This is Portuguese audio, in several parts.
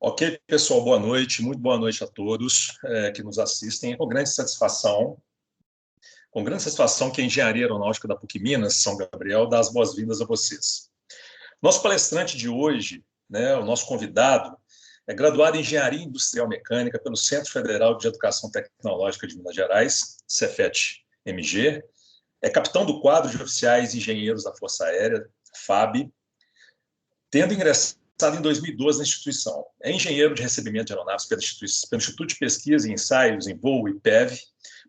Ok, pessoal, boa noite, muito boa noite a todos que nos assistem. Com grande satisfação que a Engenharia Aeronáutica da PUC Minas, São Gabriel, dá as boas-vindas a vocês. Nosso palestrante de hoje, o nosso convidado, é graduado em Engenharia Industrial Mecânica pelo Centro Federal de Educação Tecnológica de Minas Gerais, Cefet-MG, é capitão do quadro de oficiais e engenheiros da Força Aérea, FAB, tendo ingressado em 2012 na instituição. É engenheiro de recebimento de aeronaves pelo Instituto de Pesquisa e Ensaios em Voo, IPEV,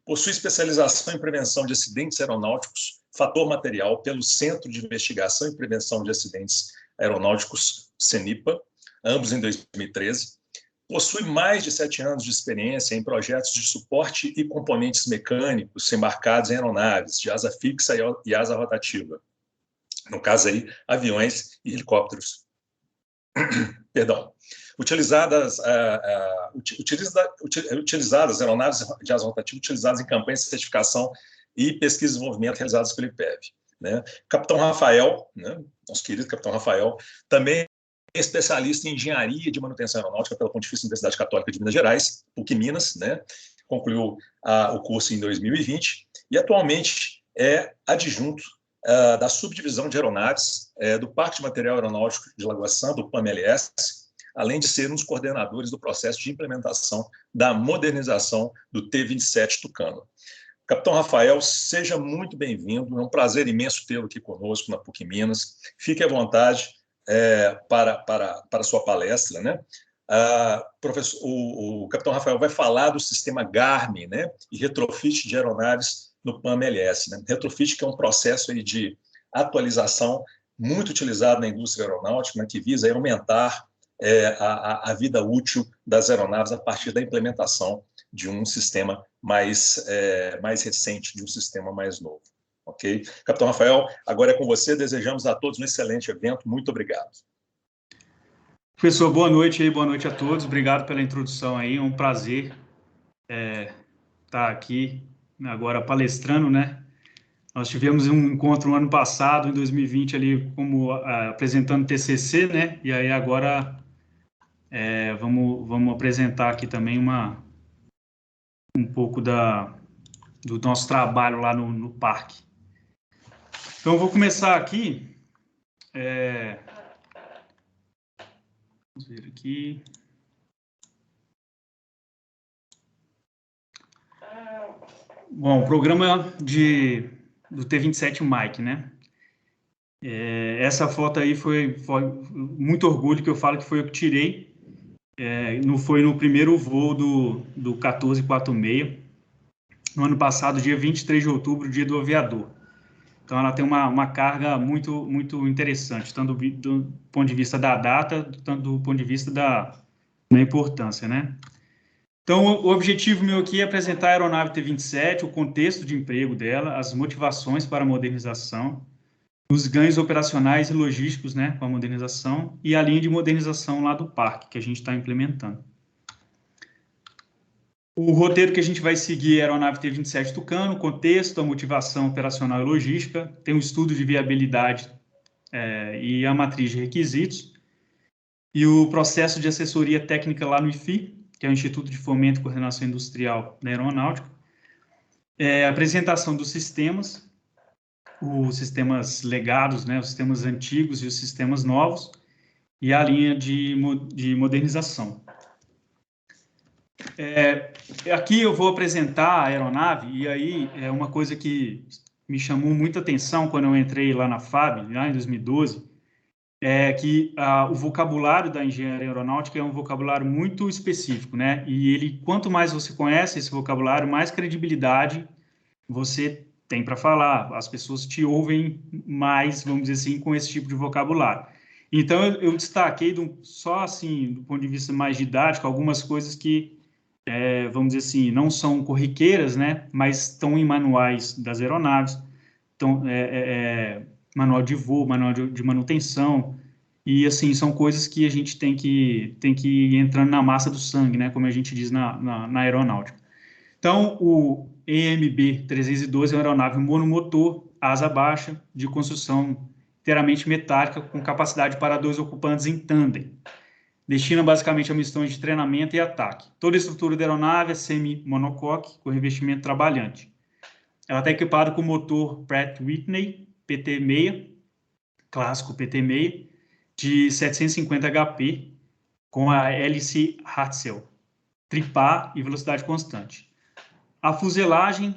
possui especialização em prevenção de acidentes aeronáuticos, fator material, pelo Centro de Investigação e Prevenção de Acidentes Aeronáuticos, CENIPA, ambos em 2013. Possui mais de 7 anos de experiência em projetos de suporte e componentes mecânicos embarcados em aeronaves de asa fixa e asa rotativa. No caso aí, aviões e helicópteros. Perdão. Utilizadas aeronaves de asa rotativa utilizadas em campanhas de certificação e pesquisa e desenvolvimento realizadas pelo IPEV. Capitão Rafael, nosso querido Capitão Rafael, também é especialista em engenharia de manutenção aeronáutica pela Pontifícia Universidade Católica de Minas Gerais, PUC Minas, concluiu o curso em 2020 e atualmente é adjunto da subdivisão de aeronaves do Parque de Material Aeronáutico de Lagoa Santa, do PAMLS, além de ser um dos coordenadores do processo de implementação da modernização do T-27 Tucano. Capitão Rafael, seja muito bem-vindo, é um prazer imenso tê-lo aqui conosco na PUC Minas. Fique à vontade para a sua palestra. O Capitão Rafael vai falar do sistema Garmin e retrofit de aeronaves no PAMLS. Retrofit, que é um processo aí de atualização muito utilizado na indústria aeronáutica, que visa aí aumentar a vida útil das aeronaves a partir da implementação de um sistema mais recente, de um sistema mais novo. Ok? Capitão Rafael, agora é com você. Desejamos a todos um excelente evento. Muito obrigado. Professor, boa noite a todos. Obrigado pela introdução aí. É um prazer estar aqui agora palestrando, Nós tivemos um encontro no ano passado, em 2020, ali como apresentando TCC, E aí agora vamos apresentar aqui também um pouco do nosso trabalho lá no parque. Então, eu vou começar aqui. Vamos ver aqui. Bom, o programa do T-27 Mike, essa foto aí foi muito orgulho que eu falo que foi eu que tirei. Foi no primeiro voo do 1446, no ano passado, dia 23 de outubro, dia do aviador. Então, ela tem uma carga muito, muito interessante, tanto do ponto de vista da data, tanto do ponto de vista da importância, Então, o objetivo meu aqui é apresentar a aeronave T-27, o contexto de emprego dela, as motivações para a modernização, os ganhos operacionais e logísticos, com a modernização, e a linha de modernização lá do parque, que a gente está implementando. O roteiro que a gente vai seguir é a aeronave T-27 Tucano, contexto, a motivação operacional e logística, tem um estudo de viabilidade e a matriz de requisitos, e o processo de assessoria técnica lá no IFI, que é o Instituto de Fomento e Coordenação Industrial da Aeronáutica, a apresentação dos sistemas, os sistemas legados, os sistemas antigos e os sistemas novos, e a linha de modernização. Aqui eu vou apresentar a aeronave, e aí é uma coisa que me chamou muita atenção quando eu entrei lá na FAB, lá em 2012, é que o vocabulário da engenharia aeronáutica é um vocabulário muito específico, E quanto mais você conhece esse vocabulário, mais credibilidade você tem para falar. As pessoas te ouvem mais, vamos dizer assim, com esse tipo de vocabulário. Então, eu destaquei só assim, do ponto de vista mais didático, algumas coisas que, vamos dizer assim, não são corriqueiras, Mas estão em manuais das aeronaves, manual de voo, manual de manutenção, e assim, são coisas que a gente tem que ir entrando na massa do sangue, Como a gente diz na aeronáutica. Então, o EMB 312 é uma aeronave monomotor, asa baixa, de construção inteiramente metálica, com capacidade para 2 ocupantes em tandem. destina basicamente a missões de treinamento e ataque. Toda a estrutura da aeronave é semi-monocoque, com revestimento trabalhante. Ela está equipada com motor Pratt Whitney PT-6, clássico PT-6, de 750 HP, com a hélice Hartzell, tripar e velocidade constante. A fuselagem,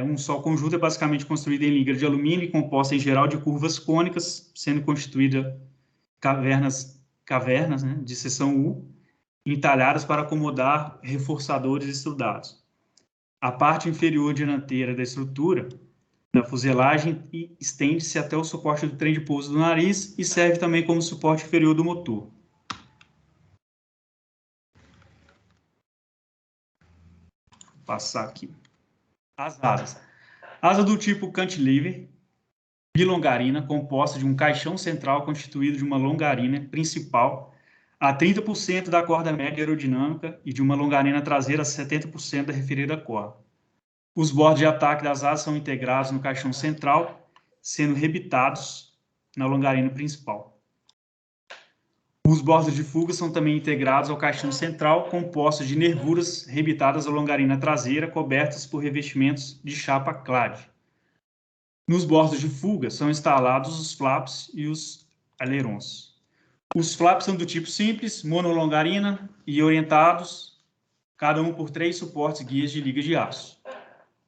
um só conjunto, é basicamente construída em liga de alumínio e composta em geral de curvas cônicas, sendo constituída cavernas, né, de seção U, entalhadas para acomodar reforçadores estudados. A parte inferior dianteira da estrutura da fuselagem estende-se até o suporte do trem de pouso do nariz e serve também como suporte inferior do motor. Vou passar aqui. As asas. Asa do tipo cantilever, bilongarina, composta de um caixão central constituído de uma longarina principal a 30% da corda média aerodinâmica e de uma longarina traseira a 70% da referida corda. Os bordos de ataque das asas são integrados no caixão central, sendo rebitados na longarina principal. Os bordos de fuga são também integrados ao caixão central, compostos de nervuras rebitadas à longarina traseira, cobertas por revestimentos de chapa clad. Nos bordos de fuga são instalados os flaps e os alerons. Os flaps são do tipo simples, monolongarina e orientados, cada um por 3 suportes guias de liga de aço.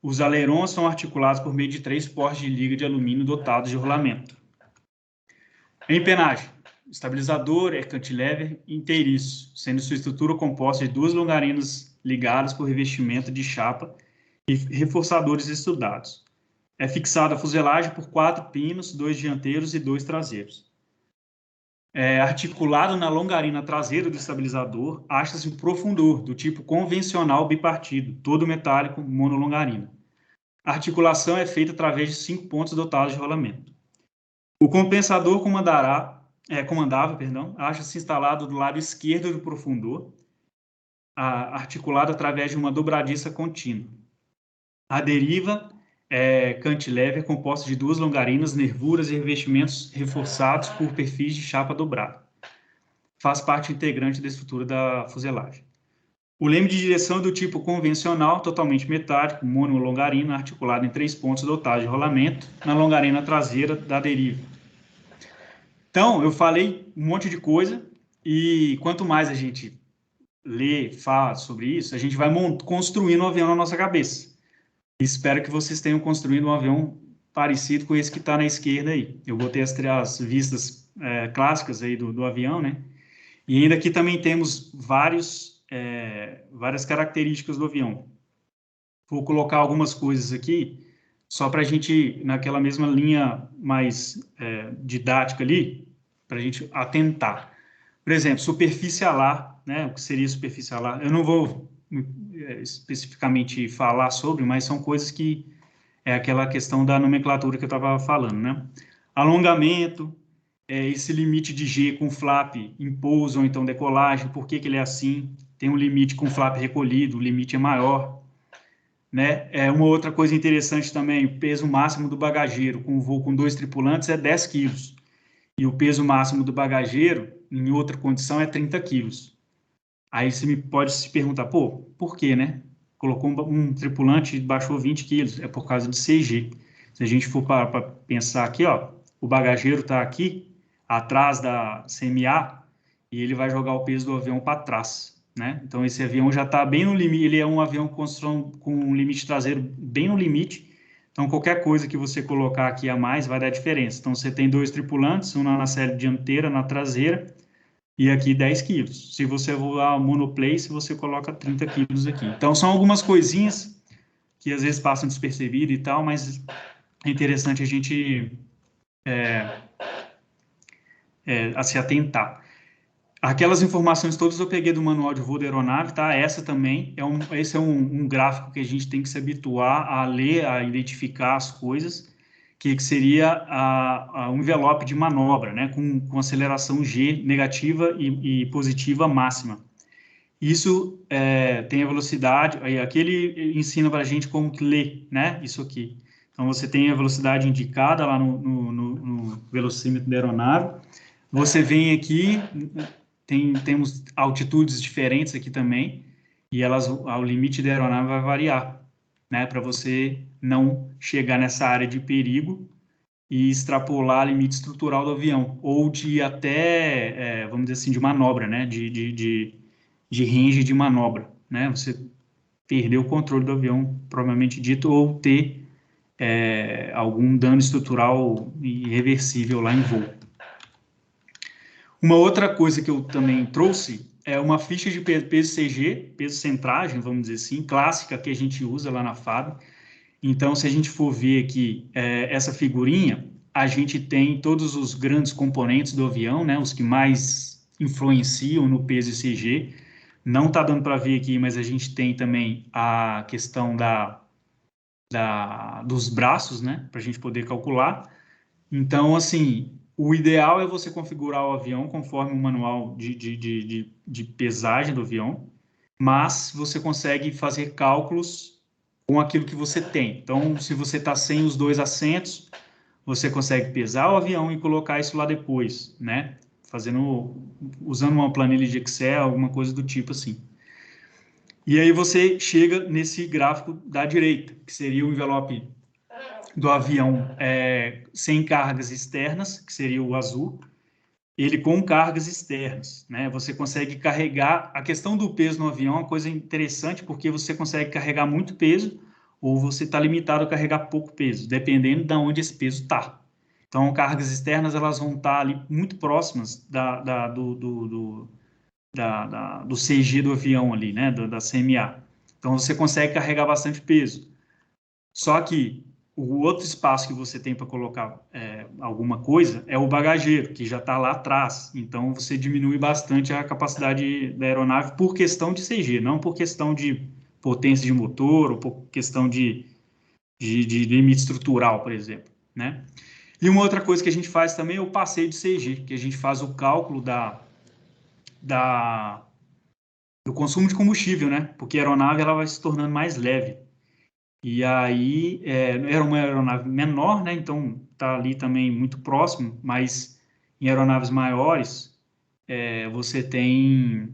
Os alerons são articulados por meio de 3 suportes de liga de alumínio dotados de rolamento. Empenagem. Estabilizador é cantilever inteiriço, sendo sua estrutura composta de 2 longarinas ligadas por revestimento de chapa e reforçadores estudados. É fixada a fuselagem por 4 pinos, 2 dianteiros e 2 traseiros. Articulado na longarina traseira do estabilizador, acha-se um profundor, do tipo convencional bipartido, todo metálico, monolongarina. A articulação é feita através de 5 pontos dotados de rolamento. O compensador comandável, acha-se instalado do lado esquerdo do profundor, articulado através de uma dobradiça contínua. A deriva cantilever, composta de 2 longarinas, nervuras e revestimentos reforçados por perfis de chapa dobrada. Faz parte integrante da estrutura da fuselagem. O leme de direção é do tipo convencional, totalmente metálico, monolongarina, articulado em 3 pontos dotados de rolamento, na longarina traseira da deriva. Então, eu falei um monte de coisa, e quanto mais a gente lê, fala sobre isso, a gente vai construindo um avião na nossa cabeça. Espero que vocês tenham construído um avião parecido com esse que está na esquerda aí. Eu botei as vistas clássicas aí do avião, né? E ainda aqui também temos várias características do avião. Vou colocar algumas coisas aqui, só para a gente, naquela mesma linha mais didática ali, para a gente atentar. Por exemplo, superfície alar, né? O que seria superfície alar? Eu não vou especificamente falar sobre, mas são coisas que é aquela questão da nomenclatura que eu estava falando, né? Alongamento, esse limite de G com flap em pouso ou então decolagem, por que ele é assim? Tem um limite com flap recolhido, o limite é maior, né? Uma outra coisa interessante também, o peso máximo do bagageiro com voo com 2 tripulantes é 10 quilos, e o peso máximo do bagageiro, em outra condição, é 30 quilos. Aí você pode se perguntar, pô, por quê, né? Colocou um tripulante e baixou 20 quilos, é por causa de CG. Se a gente for para pensar aqui, ó, o bagageiro está aqui, atrás da CMA, e ele vai jogar o peso do avião para trás, né? Então, esse avião já está bem no limite, ele é um avião com um limite traseiro bem no limite, então qualquer coisa que você colocar aqui a mais vai dar diferença. Então, você tem 2 tripulantes, um na série dianteira, na traseira, e aqui 10 quilos. Se você voar monoplace, você coloca 30 quilos aqui. Então, são algumas coisinhas que às vezes passam despercebido e tal, mas é interessante a gente a se atentar. Aquelas informações todas eu peguei do manual de voo da aeronave, tá? Essa também, esse é um gráfico que a gente tem que se habituar a ler, a identificar as coisas, que seria um envelope de manobra, né, com aceleração G negativa e positiva máxima. Isso tem a velocidade, aqui ele ensina para a gente como que ler, né, isso aqui. Então, você tem a velocidade indicada lá no velocímetro da aeronave, você vem aqui temos altitudes diferentes aqui também, e o limite da aeronave vai variar, né, para você não chegar nessa área de perigo e extrapolar o limite estrutural do avião, ou de até, vamos dizer assim, de manobra, né, de range de manobra, né, você perder o controle do avião, provavelmente dito, ou ter algum dano estrutural irreversível lá em voo. Uma outra coisa que eu também trouxe é uma ficha de peso CG, peso centragem, vamos dizer assim, clássica que a gente usa lá na FAB. Então, se a gente for ver aqui essa figurinha, a gente tem todos os grandes componentes do avião, né, os que mais influenciam no peso CG. Não está dando para ver aqui, mas a gente tem também a questão dos braços, né, para a gente poder calcular. Então, assim, o ideal é você configurar o avião conforme o manual de pesagem do avião, mas você consegue fazer cálculos com aquilo que você tem. Então, se você está sem os 2 assentos, você consegue pesar o avião e colocar isso lá depois, né? Usando uma planilha de Excel, alguma coisa do tipo assim. E aí você chega nesse gráfico da direita, que seria o envelope do avião sem cargas externas, que seria o azul, ele com cargas externas, né? Você consegue carregar. A questão do peso no avião é uma coisa interessante, porque você consegue carregar muito peso, ou você está limitado a carregar pouco peso, dependendo de onde esse peso está. Então, cargas externas elas vão estar ali muito próximas do CG do avião ali, né? Da CMA. Então, você consegue carregar bastante peso. Só que o outro espaço que você tem para colocar alguma coisa é o bagageiro, que já está lá atrás. Então, você diminui bastante a capacidade da aeronave por questão de CG, não por questão de potência de motor ou por questão de limite estrutural, por exemplo, né? E uma outra coisa que a gente faz também é o passeio de CG, que a gente faz o cálculo do consumo de combustível, né? Porque a aeronave ela vai se tornando mais leve. E aí, era uma aeronave menor, né? Então, está ali também muito próximo, mas em aeronaves maiores, você tem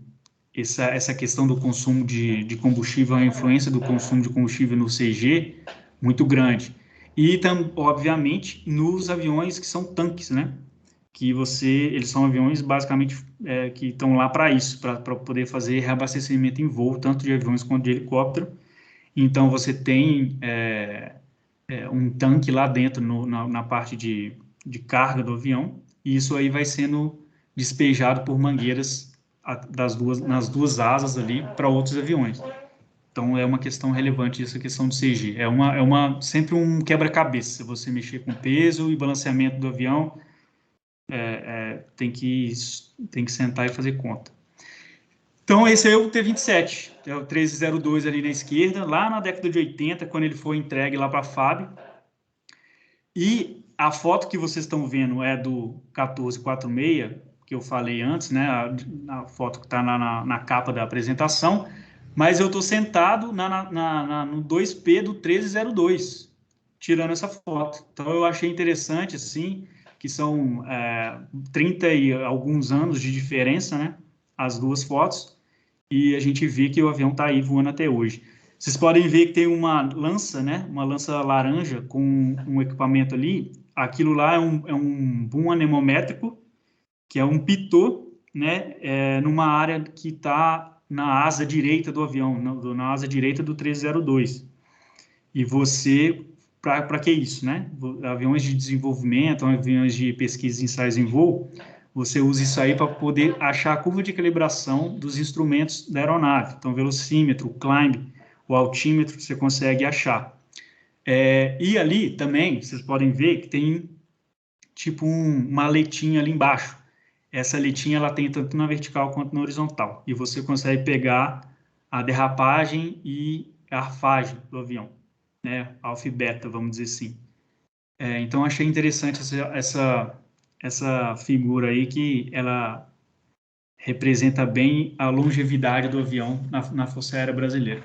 essa questão do consumo de combustível, a influência do consumo de combustível no CG muito grande. E, obviamente, nos aviões que são tanques, né? Eles são aviões basicamente que estão lá para isso, para poder fazer reabastecimento em voo, tanto de aviões quanto de helicóptero. Então, você tem um tanque lá dentro, na parte de carga do avião, e isso aí vai sendo despejado por mangueiras nas duas asas ali para outros aviões. Então, é uma questão relevante essa questão do CG. Sempre um quebra-cabeça. Você mexer com peso e balanceamento do avião, tem que sentar e fazer conta. Então, esse é o T-27, é o 1302 ali na esquerda, lá na década de 80, quando ele foi entregue lá para a FAB. E a foto que vocês estão vendo é do 1446, que eu falei antes, né? A foto que está na capa da apresentação. Mas eu estou sentado no 2P do 1302, tirando essa foto. Então, eu achei interessante, assim, que são 30 e alguns anos de diferença, né? As duas fotos. E a gente vê que o avião está aí voando até hoje. Vocês podem ver que tem uma lança, né? Uma lança laranja com um equipamento ali. Aquilo lá é um boom anemométrico, que é um pitot, né? Numa área que está na asa direita do avião, na asa direita do 1302. E você, para que isso, né? Aviões de desenvolvimento, aviões de pesquisa e ensaios em voo, você usa isso aí para poder achar a curva de calibração dos instrumentos da aeronave. Então, velocímetro, o climb, o altímetro, você consegue achar. E ali também, vocês podem ver que tem tipo uma aletinha ali embaixo. Essa aletinha ela tem tanto na vertical quanto na horizontal. E você consegue pegar a derrapagem e a arfagem do avião, né? Alfa e beta, vamos dizer assim. Então, achei interessante essa figura aí, que ela representa bem a longevidade do avião na Força Aérea Brasileira.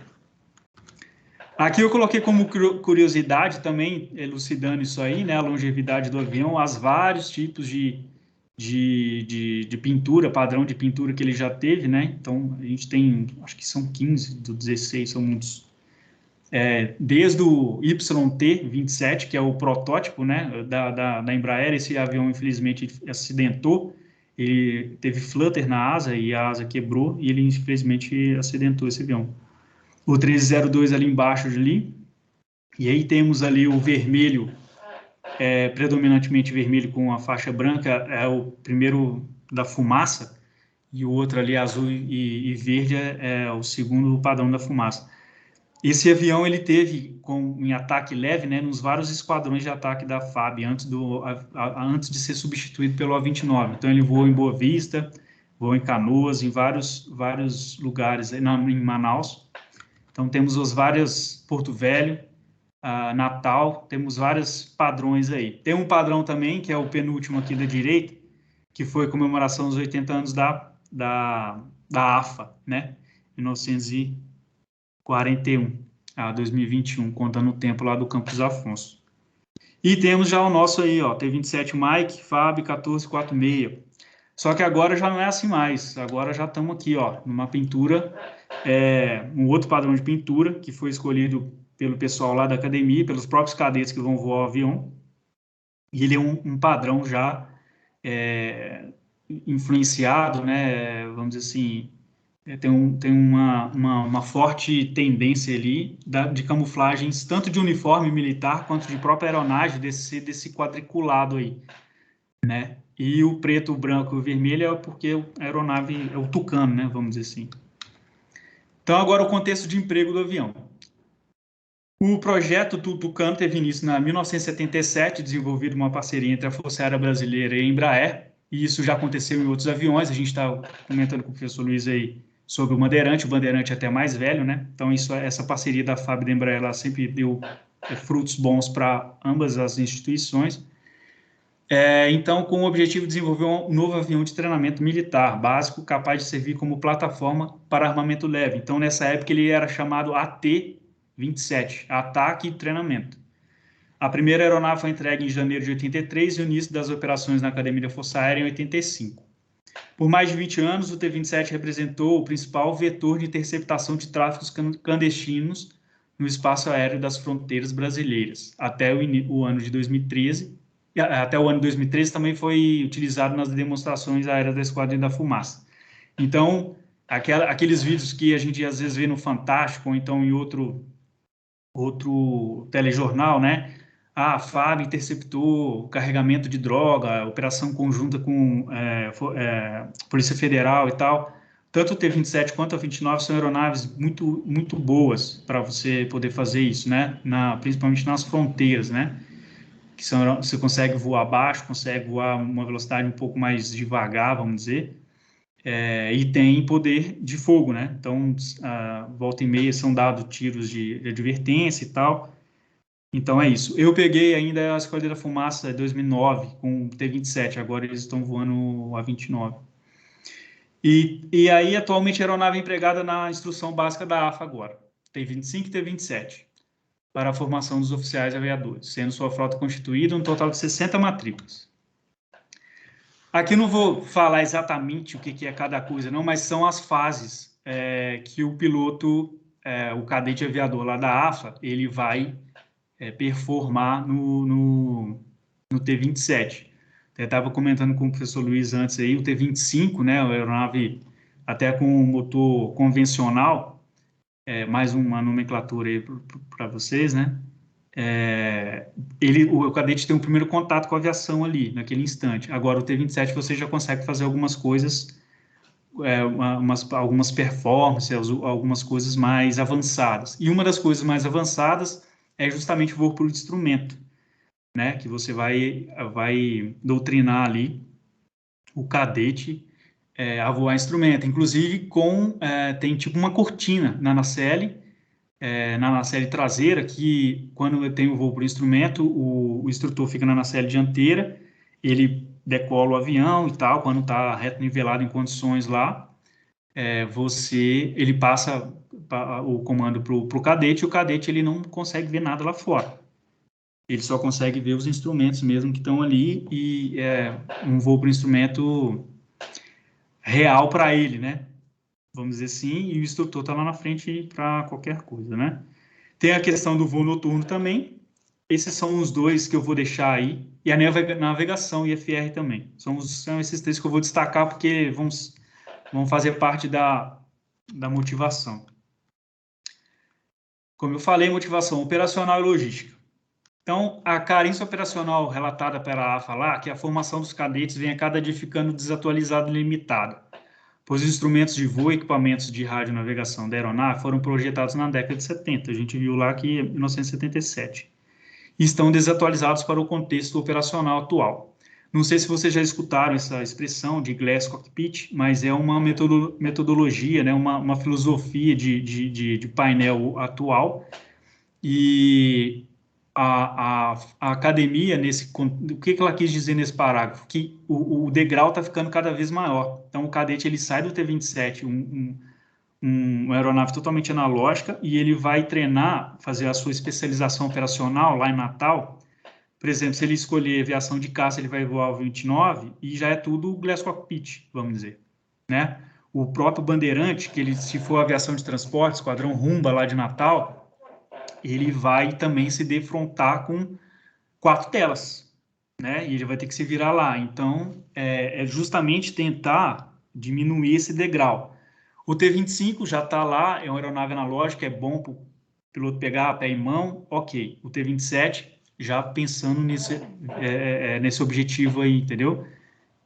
Aqui eu coloquei como curiosidade também, elucidando isso aí, né, a longevidade do avião, as vários tipos de de pintura, padrão de pintura que ele já teve, né? Então, a gente tem, acho que são 15 do 16, são muitos. Desde o YT-27, que é o protótipo, né, da Embraer, esse avião, infelizmente, acidentou, ele teve flutter na asa e a asa quebrou e ele, infelizmente, acidentou esse avião. O 1302 ali embaixo ali, e aí temos ali o vermelho, predominantemente vermelho com a faixa branca, é o primeiro da fumaça, e o outro ali azul e verde é o segundo padrão da fumaça. Esse avião ele teve em ataque leve, né, nos vários esquadrões de ataque da FAB antes de ser substituído pelo A-29. Então ele voou em Boa Vista, voou em Canoas, em vários lugares em Manaus. Então temos os vários Porto Velho, Natal, temos vários padrões aí. Tem um padrão também, que é o penúltimo aqui da direita, que foi a comemoração dos 80 anos da AFA, né? 1941 a 2021, contando o tempo lá do Campos Afonso. E temos já o nosso aí, ó, T-27 Mike, FAB 1446. Só que agora já não é assim mais. Agora já estamos aqui, ó, numa pintura, um outro padrão de pintura que foi escolhido pelo pessoal lá da academia, pelos próprios cadetes que vão voar o avião. E ele é um padrão já influenciado, né, vamos dizer assim, tem uma forte tendência ali de camuflagens, tanto de uniforme militar quanto de própria aeronave, desse quadriculado aí, né? E o preto, o branco e o vermelho é porque a aeronave é o Tucano, né? Vamos dizer assim. Então, agora o contexto de emprego do avião. O projeto Tucano teve início em 1977, desenvolvido uma parceria entre a Força Aérea Brasileira e a Embraer, e isso já aconteceu em outros aviões. A gente está comentando com o professor Luiz aí sobre o Bandeirante é até mais velho, né? Então, essa parceria da FAB e da Embraer ela sempre deu frutos bons para ambas as instituições. Então, com o objetivo de desenvolver um novo avião de treinamento militar básico, capaz de servir como plataforma para armamento leve. Então, nessa época, ele era chamado AT-27, Ataque e Treinamento. A primeira aeronave foi entregue em janeiro de 83 e o início das operações na Academia da Força Aérea em 85. Por mais de 20 anos, o T-27 representou o principal vetor de interceptação de tráficos clandestinos no espaço aéreo das fronteiras brasileiras, até o ano de 2013. Até o ano de 2013 também foi utilizado nas demonstrações aéreas da Esquadrilha da Fumaça. Então, aqueles vídeos que a gente às vezes vê no Fantástico ou então em outro telejornal, né? A FAB interceptou carregamento de droga, operação conjunta com Polícia Federal e tal. Tanto o T-27 quanto a 29 são aeronaves muito, muito boas para você poder fazer isso, né? Principalmente nas fronteiras, né? Que você consegue voar baixo, consegue voar uma velocidade um pouco mais devagar, vamos dizer, e tem poder de fogo, né? Então, volta e meia são dados tiros de advertência e tal. Então, é isso. Eu peguei ainda a Esquadrilha da Fumaça 2009 com o T-27, agora eles estão voando a 29. E aí, atualmente, a aeronave é empregada na instrução básica da AFA agora, T-25 e T-27. Para a formação dos oficiais aviadores, sendo sua frota constituída um total de 60 matrículas. Aqui não vou falar exatamente o que é cada coisa, não, mas são as fases que o piloto, o cadete aviador lá da AFA, ele vai performar no T-27. Eu estava comentando com o professor Luiz antes aí, o T-25, né, a aeronave até com motor convencional, mais uma nomenclatura aí para vocês, né? O cadete tem um primeiro contato com a aviação ali, naquele instante. Agora, o T-27 você já consegue fazer algumas coisas, algumas performances, algumas coisas mais avançadas. E uma das coisas mais avançadas é justamente o voo por instrumento, né? Que você vai doutrinar ali o cadete a voar instrumento. Inclusive, tem tipo uma cortina na nacelle, na nacelle traseira, que quando eu tenho voo por instrumento, o instrutor fica na nacelle dianteira, ele decola o avião e tal, quando está reto nivelado em condições lá, ele passa o comando para o cadete, e o cadete ele não consegue ver nada lá fora. ele só consegue ver os instrumentos mesmo que estão ali e um voo para o instrumento real para ele, né? Vamos dizer assim, e o instrutor está lá na frente para qualquer coisa, né? Tem a questão do voo noturno também. Esses são os dois que eu vou deixar aí. E a navegação e IFR também. São esses três que eu vou destacar porque vão fazer parte da motivação. Como eu falei, motivação operacional e logística. Então, a carência operacional relatada pela AFA lá, que a formação dos cadetes vem a cada dia ficando desatualizada e limitada, pois os instrumentos de voo e equipamentos de radionavegação da aeronave foram projetados na década de 70. A gente viu lá que é 1977. E estão desatualizados para o contexto operacional atual. Não sei se vocês já escutaram essa expressão de Glass Cockpit, mas é uma metodologia, né, uma filosofia de painel atual. E a academia, o que ela quis dizer nesse parágrafo? Que o degrau está ficando cada vez maior. Então, o cadete ele sai do T-27, uma aeronave totalmente analógica, e ele vai treinar, fazer a sua especialização operacional lá em Natal. Por exemplo, se ele escolher aviação de caça, ele vai voar o 29 e já é tudo Glass Cockpit, vamos dizer, né? O próprio Bandeirante, que ele, se for aviação de transporte, esquadrão Rumba lá de Natal, ele vai também se defrontar com 4 telas, né? E ele vai ter que se virar lá. Então, é justamente tentar diminuir esse degrau. O T-25 já está lá, é uma aeronave analógica, é bom para o piloto pegar pé e mão, ok. O T-27 já pensando nesse objetivo aí, entendeu?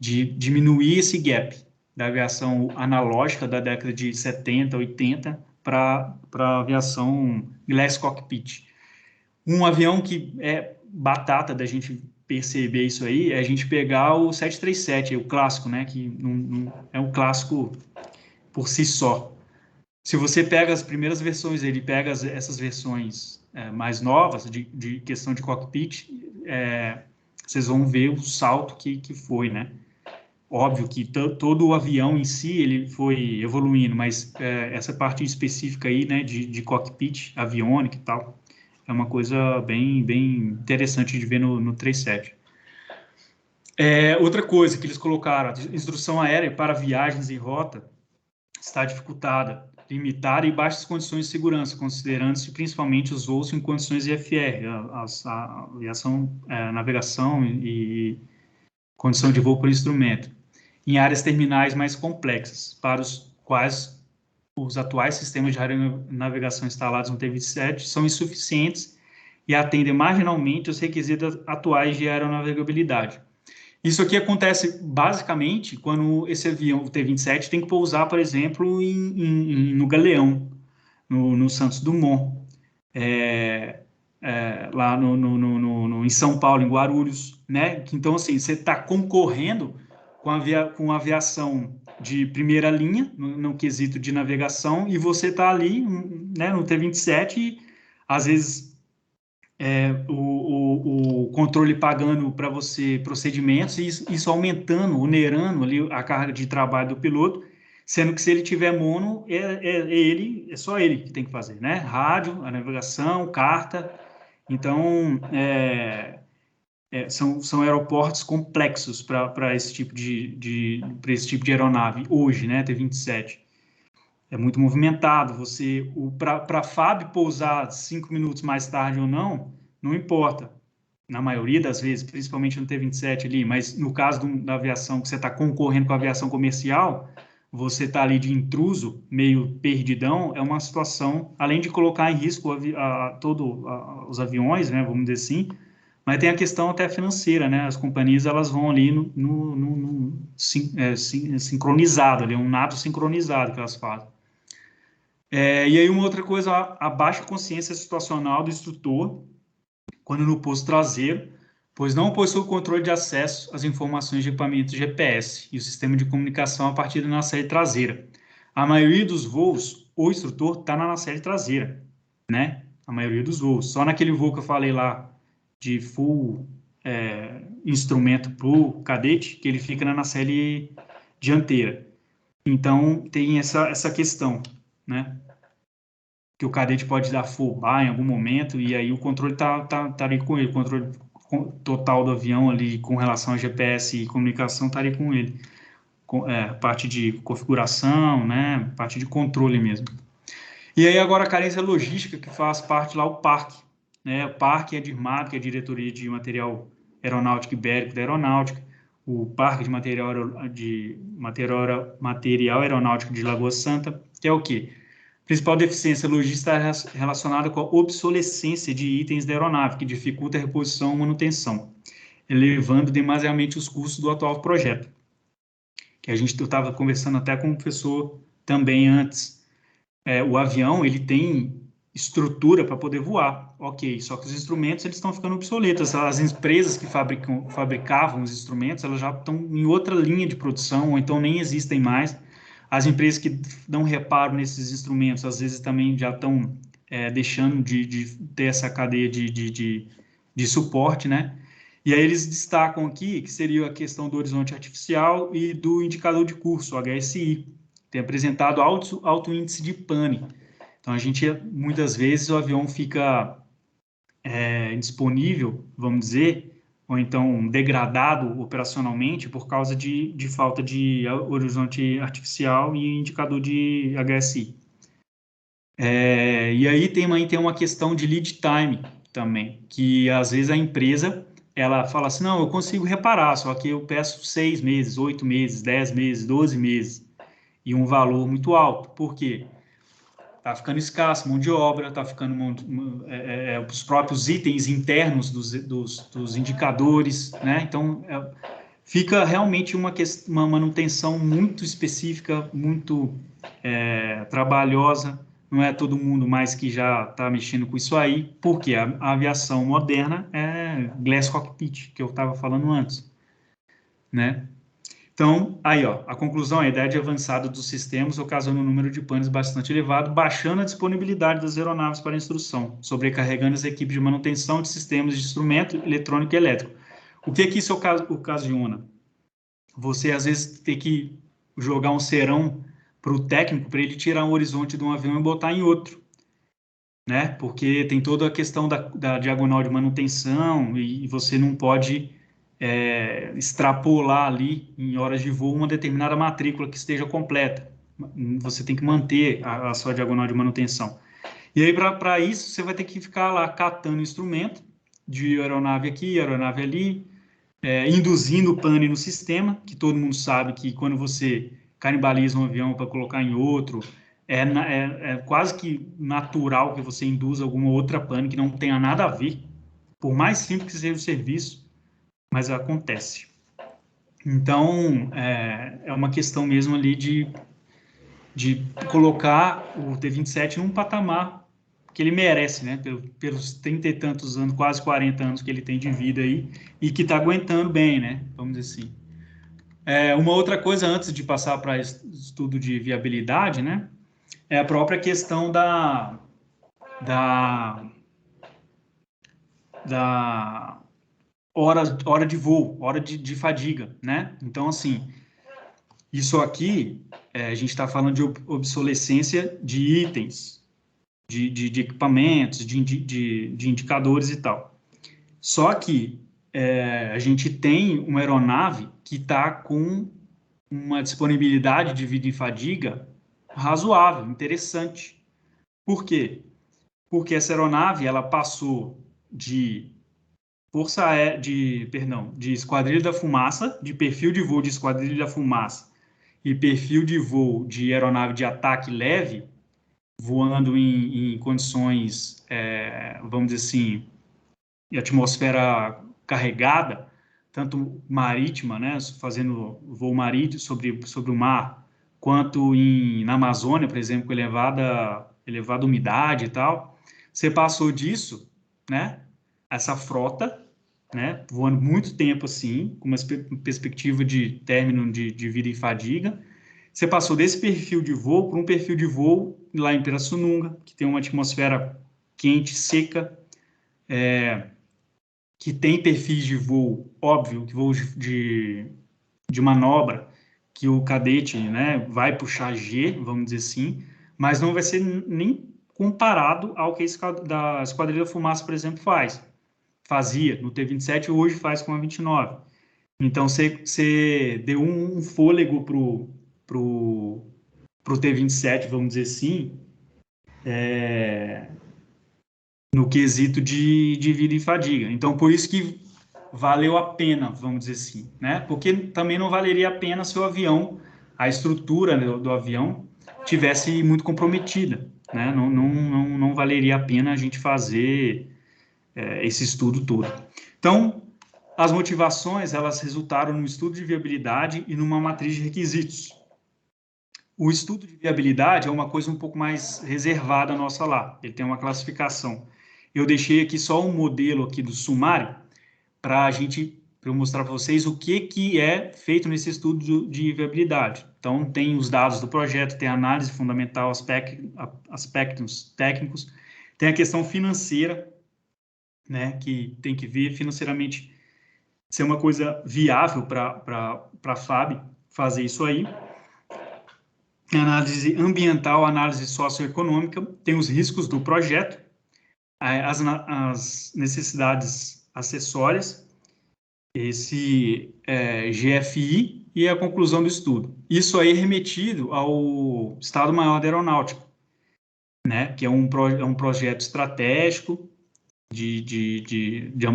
De diminuir esse gap da aviação analógica da década de 70, 80 para a aviação Glass Cockpit. Um avião que é batata da gente perceber isso aí é a gente pegar o 737, o clássico, né? Que não é um clássico por si só. Se você pega as primeiras versões, ele pega essas versões mais novas, de questão de cockpit, vocês vão ver o salto que foi, né? Óbvio que todo o avião em si, ele foi evoluindo, mas essa parte específica aí, né, de cockpit, aviônica e tal, é uma coisa bem interessante de ver no 37. Outra coisa que eles colocaram, a instrução aérea para viagens em rota está dificultada, limitada e baixas condições de segurança, considerando-se principalmente os voos em condições IFR, a aviação, navegação e condição de voo por instrumento, em áreas terminais mais complexas, para os quais os atuais sistemas de radionavegação instalados no T-27 são insuficientes e atendem marginalmente os requisitos atuais de aeronavegabilidade. Isso aqui acontece basicamente quando esse avião, o T-27, tem que pousar, por exemplo, no Galeão, no Santos Dumont, lá em São Paulo, em Guarulhos, né? Então, assim, você está concorrendo com aviação de primeira linha, no quesito de navegação, e você está ali, né, no T-27, e às vezes o controle pagando para você procedimentos, e isso aumentando, onerando ali a carga de trabalho do piloto, sendo que se ele tiver mono, é só ele que tem que fazer, né? Rádio, a navegação, carta. Então, são aeroportos complexos para esse tipo para esse tipo de aeronave hoje, né? T-27. É muito movimentado. Para a FAB pousar 5 minutos mais tarde ou não, não importa. Na maioria das vezes, principalmente no T-27 ali, mas no caso da aviação, que você está concorrendo com a aviação comercial, você está ali de intruso, meio perdidão, é uma situação, além de colocar em risco todos os aviões, né, vamos dizer assim, mas tem a questão até financeira, né? As companhias elas vão ali sincronizado, ali, um nado sincronizado que elas fazem. E aí uma outra coisa, a baixa consciência situacional do instrutor, quando no posto traseiro, pois não possui o controle de acesso às informações de equipamento GPS e o sistema de comunicação a partir da nacelle traseira. A maioria dos voos, o instrutor está na nacelle traseira, né? A maioria dos voos. Só naquele voo que eu falei lá, de full instrumento para o cadete, que ele fica na nacelle dianteira. Então, tem essa questão, né? que o cadete pode dar full bar em algum momento, e aí o controle estaria com ele, o controle total do avião ali com relação a GPS e comunicação estaria com ele. Parte de configuração, né, parte de controle mesmo. E aí agora a carência logística, que faz parte lá o PARC, né, o PARC é a DIRMAP, que é a Diretoria de Material Aeronáutico e Bélico da Aeronáutica, o Parque de Material Aeronáutico de Lagoa Santa, que é o quê? A principal deficiência logística está relacionada com a obsolescência de itens da aeronave, que dificulta a reposição e manutenção, elevando demasiadamente os custos do atual projeto. Que eu estava conversando até com o professor também antes. O avião, ele tem estrutura para poder voar, ok, só que os instrumentos eles estão ficando obsoletos. As empresas que fabricavam os instrumentos, elas já estão em outra linha de produção, ou então nem existem mais. As empresas que dão reparo nesses instrumentos, às vezes também já estão deixando de ter essa cadeia de suporte, né? E aí eles destacam aqui que seria a questão do horizonte artificial e do indicador de curso, o HSI, tem apresentado alto índice de pane. Então, muitas vezes, o avião fica indisponível, vamos dizer, ou então degradado operacionalmente por causa de falta de horizonte artificial e indicador de HSI. E aí tem uma questão de lead time também, que às vezes a empresa ela fala assim, não, eu consigo reparar, só que eu peço 6 meses, 8 meses, 10 meses, 12 meses, e um valor muito alto. Por quê? Está ficando escasso mão de obra, está ficando os próprios itens internos dos indicadores, né? Então, fica realmente uma manutenção muito específica, muito trabalhosa. Não é todo mundo mais que já está mexendo com isso aí, porque a aviação moderna é glass cockpit, que eu estava falando antes, né? Então, aí, ó, a conclusão é a idade avançada dos sistemas ocasionando um número de panes bastante elevado, baixando a disponibilidade das aeronaves para instrução, sobrecarregando as equipes de manutenção de sistemas de instrumento eletrônico e elétrico. O que isso ocasiona? Você, às vezes, tem que jogar um serão para o técnico, para ele tirar um horizonte de um avião e botar em outro, né? Porque tem toda a questão da diagonal de manutenção e você não pode extrapolar ali em horas de voo uma determinada matrícula que esteja completa. Você tem que manter a sua diagonal de manutenção. E aí, para isso, você vai ter que ficar lá catando instrumento de aeronave aqui, aeronave ali, induzindo pane no sistema, que todo mundo sabe que quando você canibaliza um avião para colocar em outro, é quase que natural que você induza alguma outra pane que não tenha nada a ver, por mais simples que seja o serviço, mas acontece. Então, é uma questão mesmo ali de colocar o T-27 num patamar que ele merece, né? Pelos 30 e tantos anos, quase 40 anos que ele tem de vida aí, e que está aguentando bem, né? Vamos dizer assim. Uma outra coisa, antes de passar para estudo de viabilidade, né? É a própria questão da hora de voo, hora de fadiga, né? Então, assim, isso aqui, a gente está falando de obsolescência de itens, de equipamentos, de indicadores e tal. Só que a gente tem uma aeronave que está com uma disponibilidade de vida e fadiga razoável, interessante. Por quê? Porque essa aeronave ela passou de de esquadrilha da fumaça, de perfil de voo de esquadrilha da fumaça e perfil de voo de aeronave de ataque leve, voando em condições, vamos dizer assim, de atmosfera carregada, tanto marítima, né, fazendo voo marítimo sobre o mar, quanto na Amazônia, por exemplo, com elevada umidade e tal. Você passou disso, né, essa frota, né, voando muito tempo assim, com uma perspectiva de término de vida e fadiga. Você passou desse perfil de voo para um perfil de voo lá em Pirassununga, que tem uma atmosfera quente, seca, que tem perfis de voo, óbvio, que voo de manobra, que o cadete, né, vai puxar G, vamos dizer assim, mas não vai ser nem comparado ao que da Esquadrilha Fumaça, por exemplo, fazia no T-27 e hoje faz com a 29. Então, você deu um fôlego pro T-27, vamos dizer assim, no quesito de vida e fadiga. Então, por isso que valeu a pena, vamos dizer assim, né? Porque também não valeria a pena se o avião, a estrutura do avião, tivesse muito comprometida, né? Não valeria a pena a gente fazer esse estudo todo. Então, as motivações, elas resultaram no estudo de viabilidade e numa matriz de requisitos. O estudo de viabilidade é uma coisa um pouco mais reservada nossa lá, ele tem uma classificação. Eu deixei aqui só um modelo aqui do sumário, para eu mostrar para vocês o que é feito nesse estudo de viabilidade. Então, tem os dados do projeto, tem a análise fundamental, aspectos técnicos, tem a questão financeira, né, que tem que ver financeiramente ser uma coisa viável para a FAB fazer isso aí. Análise ambiental, análise socioeconômica, tem os riscos do projeto, as necessidades acessórias, esse GFI e a conclusão do estudo. Isso aí é remetido ao Estado-Maior da Aeronáutica, né, que é um projeto estratégico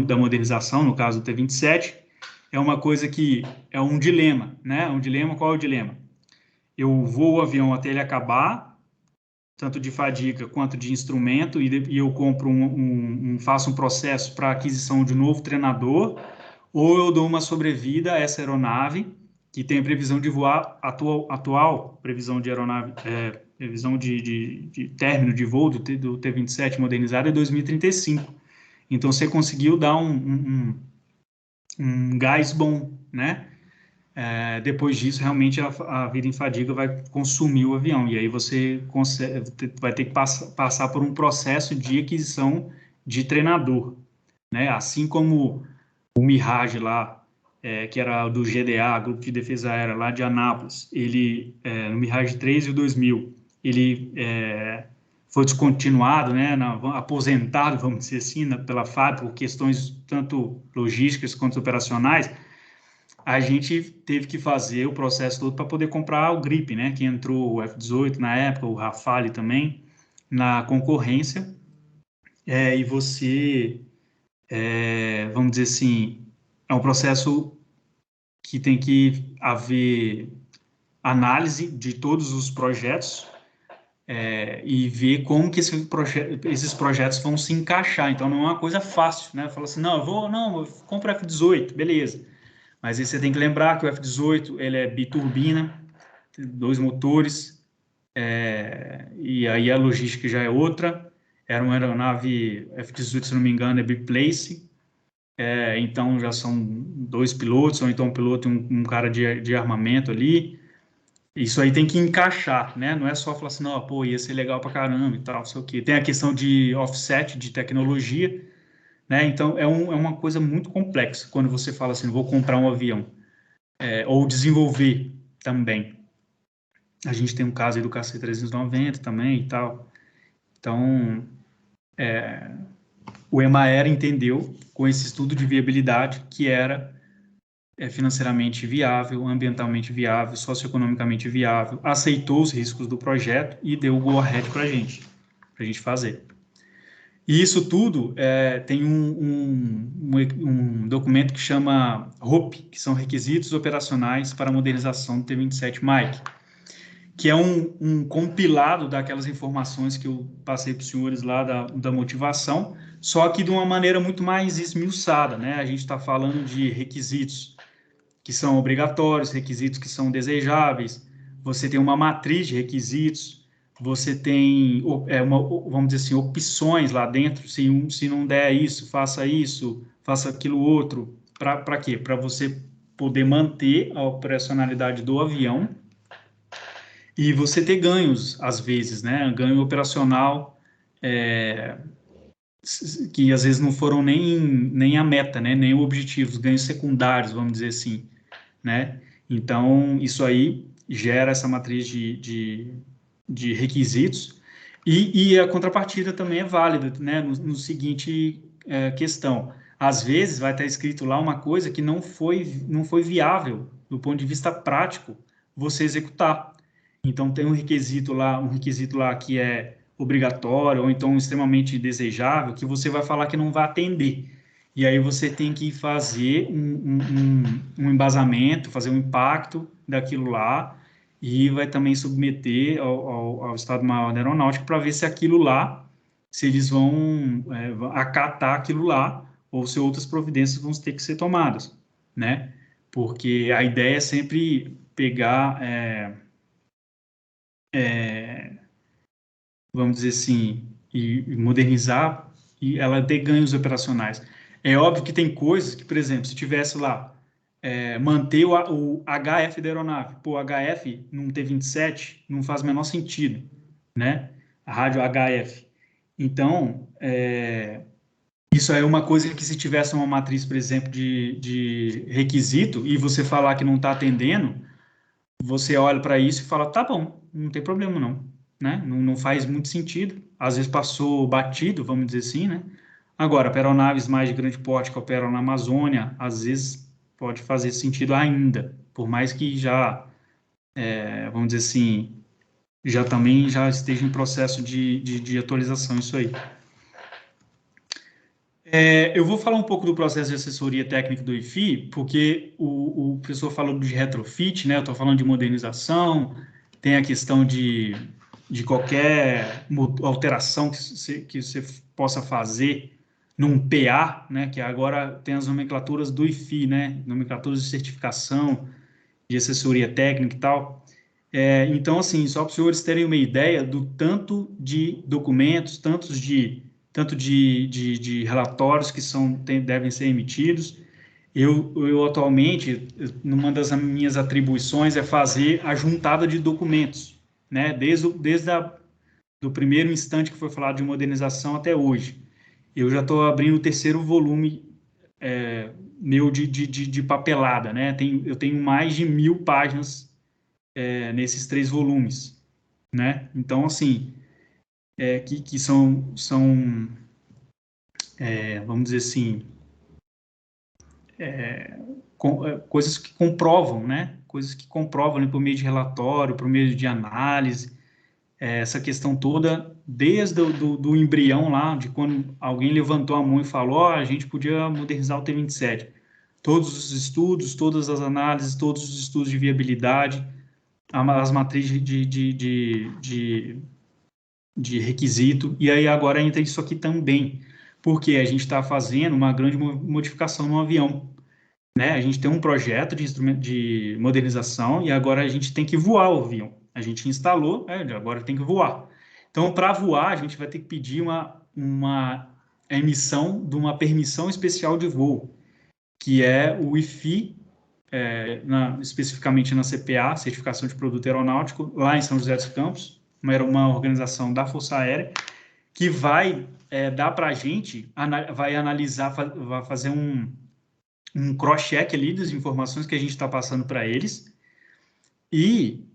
da modernização, no caso do T-27, é uma coisa que é um dilema, né? Um dilema, qual é o dilema? Eu vou o avião até ele acabar, tanto de fadiga quanto de instrumento, e eu compro faço um processo para aquisição de um novo treinador, ou eu dou uma sobrevida a essa aeronave, que tem a previsão de voar, atual previsão de aeronave, previsão de término de voo do T-27 modernizado é 2035. Então, você conseguiu dar um gás bom, né? Depois disso, realmente, a vida em fadiga vai consumir o avião, e aí você vai ter que passar por um processo de aquisição de treinador, né? Assim como o Mirage lá, que era do GDA, Grupo de Defesa Aérea, lá de Anápolis, no Mirage 3 e o 2000, ele foi descontinuado, né, aposentado, vamos dizer assim, pela FAB, por questões tanto logísticas quanto operacionais. A gente teve que fazer o processo todo para poder comprar o Gripe, né, que entrou o F-18 na época, o Rafale também, na concorrência, e você, vamos dizer assim, é um processo que tem que haver análise de todos os projetos, e ver como que esses projetos vão se encaixar. Então, não é uma coisa fácil, né? Fala assim, não, eu compro o F-18, beleza. Mas aí você tem que lembrar que o F-18, ele é biturbina, 2 motores, e aí a logística já é outra. Era uma aeronave F-18, se não me engano, é biplace, então já são 2 pilotos, ou então um piloto e um cara de armamento ali. Isso aí tem que encaixar, né? Não é só falar assim, não, pô, ia ser legal pra caramba e tal, não sei o quê. Tem a questão de offset, de tecnologia, né? Então, é uma coisa muito complexa quando você fala assim, vou comprar um avião, ou desenvolver também. A gente tem um caso aí do KC-390 também e tal. Então, o Emaer entendeu, com esse estudo de viabilidade, que era financeiramente viável, ambientalmente viável, socioeconomicamente viável, aceitou os riscos do projeto e deu o go-ahead para a gente fazer. E isso tudo tem um documento que chama ROP, que são Requisitos Operacionais para a Modernização do T-27 Mike, que é um compilado daquelas informações que eu passei para os senhores lá da motivação, só que de uma maneira muito mais esmiuçada, né? A gente está falando de requisitos que são obrigatórios, requisitos que são desejáveis, você tem uma matriz de requisitos, você tem, vamos dizer assim, opções lá dentro, se não der isso, faça aquilo outro, para quê? Para você poder manter a operacionalidade do avião e você ter ganhos, às vezes, né? Ganho operacional, que às vezes não foram nem a meta, né? Nem o objetivo, os ganhos secundários, vamos dizer assim, né? Então, isso aí gera essa matriz de requisitos. E a contrapartida também é válida, né? No seguinte questão. Às vezes vai estar escrito lá uma coisa que não foi viável, do ponto de vista prático, você executar. Então, tem um requisito lá que é obrigatório, ou então extremamente desejável, que você vai falar que não vai atender. E aí você tem que fazer um embasamento, fazer um impacto daquilo lá, e vai também submeter ao Estado-Maior da Aeronáutica para ver se aquilo lá, se eles vão acatar aquilo lá, ou se outras providências vão ter que ser tomadas, né? Porque a ideia é sempre pegar, vamos dizer assim, e modernizar, e ela ter ganhos operacionais. É óbvio que tem coisas que, por exemplo, se tivesse lá, manter o HF da aeronave, pô, HF num T-27 não faz o menor sentido, né? A rádio HF. Então, isso é uma coisa que se tivesse uma matriz, por exemplo, de requisito e você falar que não está atendendo, você olha para isso e fala, tá bom, não tem problema não, né? Não faz muito sentido. Às vezes passou batido, vamos dizer assim, né? Agora, para aeronaves mais de grande porte que operam na Amazônia, às vezes pode fazer sentido ainda, por mais que já, vamos dizer assim, já esteja em processo de atualização isso aí. Eu vou falar um pouco do processo de assessoria técnica do IFI, porque o professor falou de retrofit, né? Eu estou falando de modernização, tem a questão de qualquer alteração que você possa fazer num PA, né? Que agora tem as nomenclaturas do IFI, né? Nomenclaturas de certificação, de assessoria técnica e tal. Então, assim, só para os senhores terem uma ideia do tanto de documentos, tanto de relatórios que devem ser emitidos. Eu atualmente, uma das minhas atribuições é fazer a juntada de documentos, né? Do primeiro instante que foi falado de modernização até hoje. Eu já estou abrindo o terceiro volume meu de papelada, né? Eu tenho mais de 1.000 páginas nesses 3 volumes, né? Então, assim, que são vamos dizer assim, coisas que comprovam, né? Coisas que comprovam ali, por meio de relatório, por meio de análise, essa questão toda, desde do embrião lá, de quando alguém levantou a mão e falou, a gente podia modernizar o T-27. Todos os estudos, todas as análises, todos os estudos de viabilidade, as matrizes de requisito, e aí agora entra isso aqui também, porque a gente está fazendo uma grande modificação no avião, né? A gente tem um projeto de modernização e agora a gente tem que voar o avião. A gente instalou, agora tem que voar. Então, para voar, a gente vai ter que pedir uma emissão de uma permissão especial de voo, que é o IFI, especificamente na CPA, Certificação de Produto Aeronáutico, lá em São José dos Campos, era uma organização da Força Aérea, que vai dar para a gente, vai analisar, vai fazer um cross-check ali das informações que a gente está passando para eles e,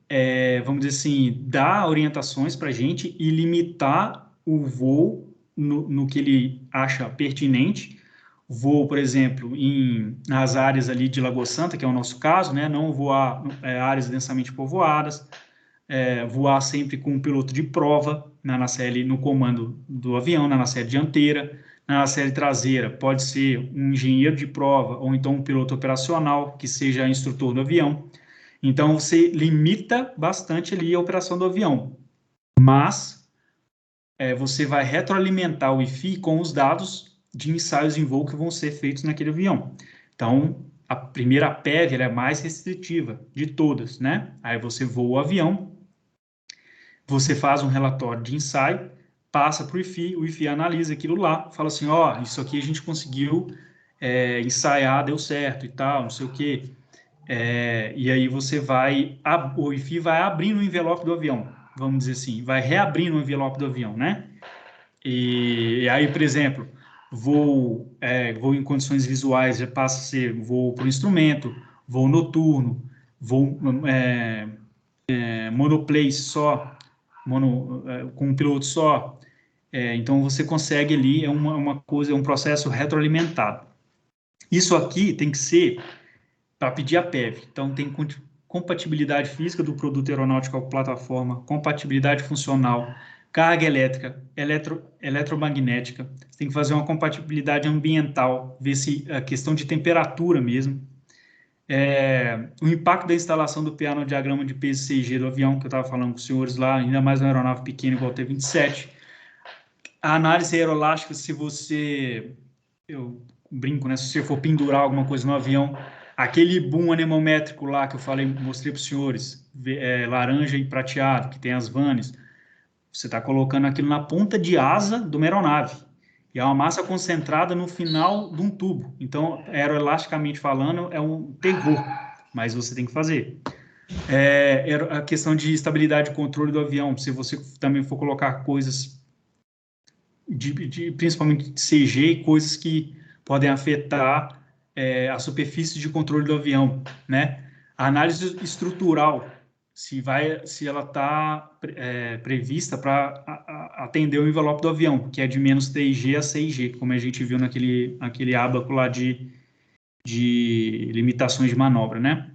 vamos dizer assim, dar orientações para a gente e limitar o voo no que ele acha pertinente. Voo, por exemplo, nas áreas ali de Lagoa Santa, que é o nosso caso, né? Não voar áreas densamente povoadas, voar sempre com um piloto de prova na nacelle, no comando do avião, na nacelle dianteira. Na nacelle traseira pode ser um engenheiro de prova ou então um piloto operacional que seja instrutor do avião. Então você limita bastante ali a operação do avião, mas você vai retroalimentar o IFI com os dados de ensaios em voo que vão ser feitos naquele avião. Então, a primeira PEV ela é mais restritiva de todas, né? Aí você voa o avião, você faz um relatório de ensaio, passa para o IFI analisa aquilo lá, fala assim, isso aqui a gente conseguiu ensaiar, deu certo e tal, não sei o quê. E aí o IFI vai abrir no envelope do avião, vamos dizer assim, vai reabrir no envelope do avião, né? E aí, por exemplo, voo em condições visuais já passa a ser voo por instrumento, voo noturno, voo monoplace só, com um piloto só, então você consegue ali, é um processo retroalimentado. Isso aqui tem que ser para pedir a PEV. Então, tem compatibilidade física do produto aeronáutico com a plataforma, compatibilidade funcional, carga elétrica, eletromagnética. Você tem que fazer uma compatibilidade ambiental, ver se a questão de temperatura mesmo. O impacto da instalação do PA no diagrama de peso CG do avião, que eu estava falando com os senhores lá, ainda mais uma aeronave pequena igual o T-27. A análise aerolástica, se você... Eu brinco, né? Se você for pendurar alguma coisa no avião, aquele boom anemométrico lá que eu falei, mostrei para os senhores, laranja e prateado, que tem as vanes, você está colocando aquilo na ponta de asa de uma aeronave. E é uma massa concentrada no final de um tubo. Então, aeroelasticamente falando, é um terror, mas você tem que fazer. A questão de estabilidade e controle do avião, se você também for colocar coisas, principalmente de CG, e coisas que podem afetar a superfície de controle do avião, né? A análise estrutural, se ela está prevista para atender o envelope do avião, que é de menos 3G a 6G, como a gente viu naquele ábaco lá de limitações de manobra, né?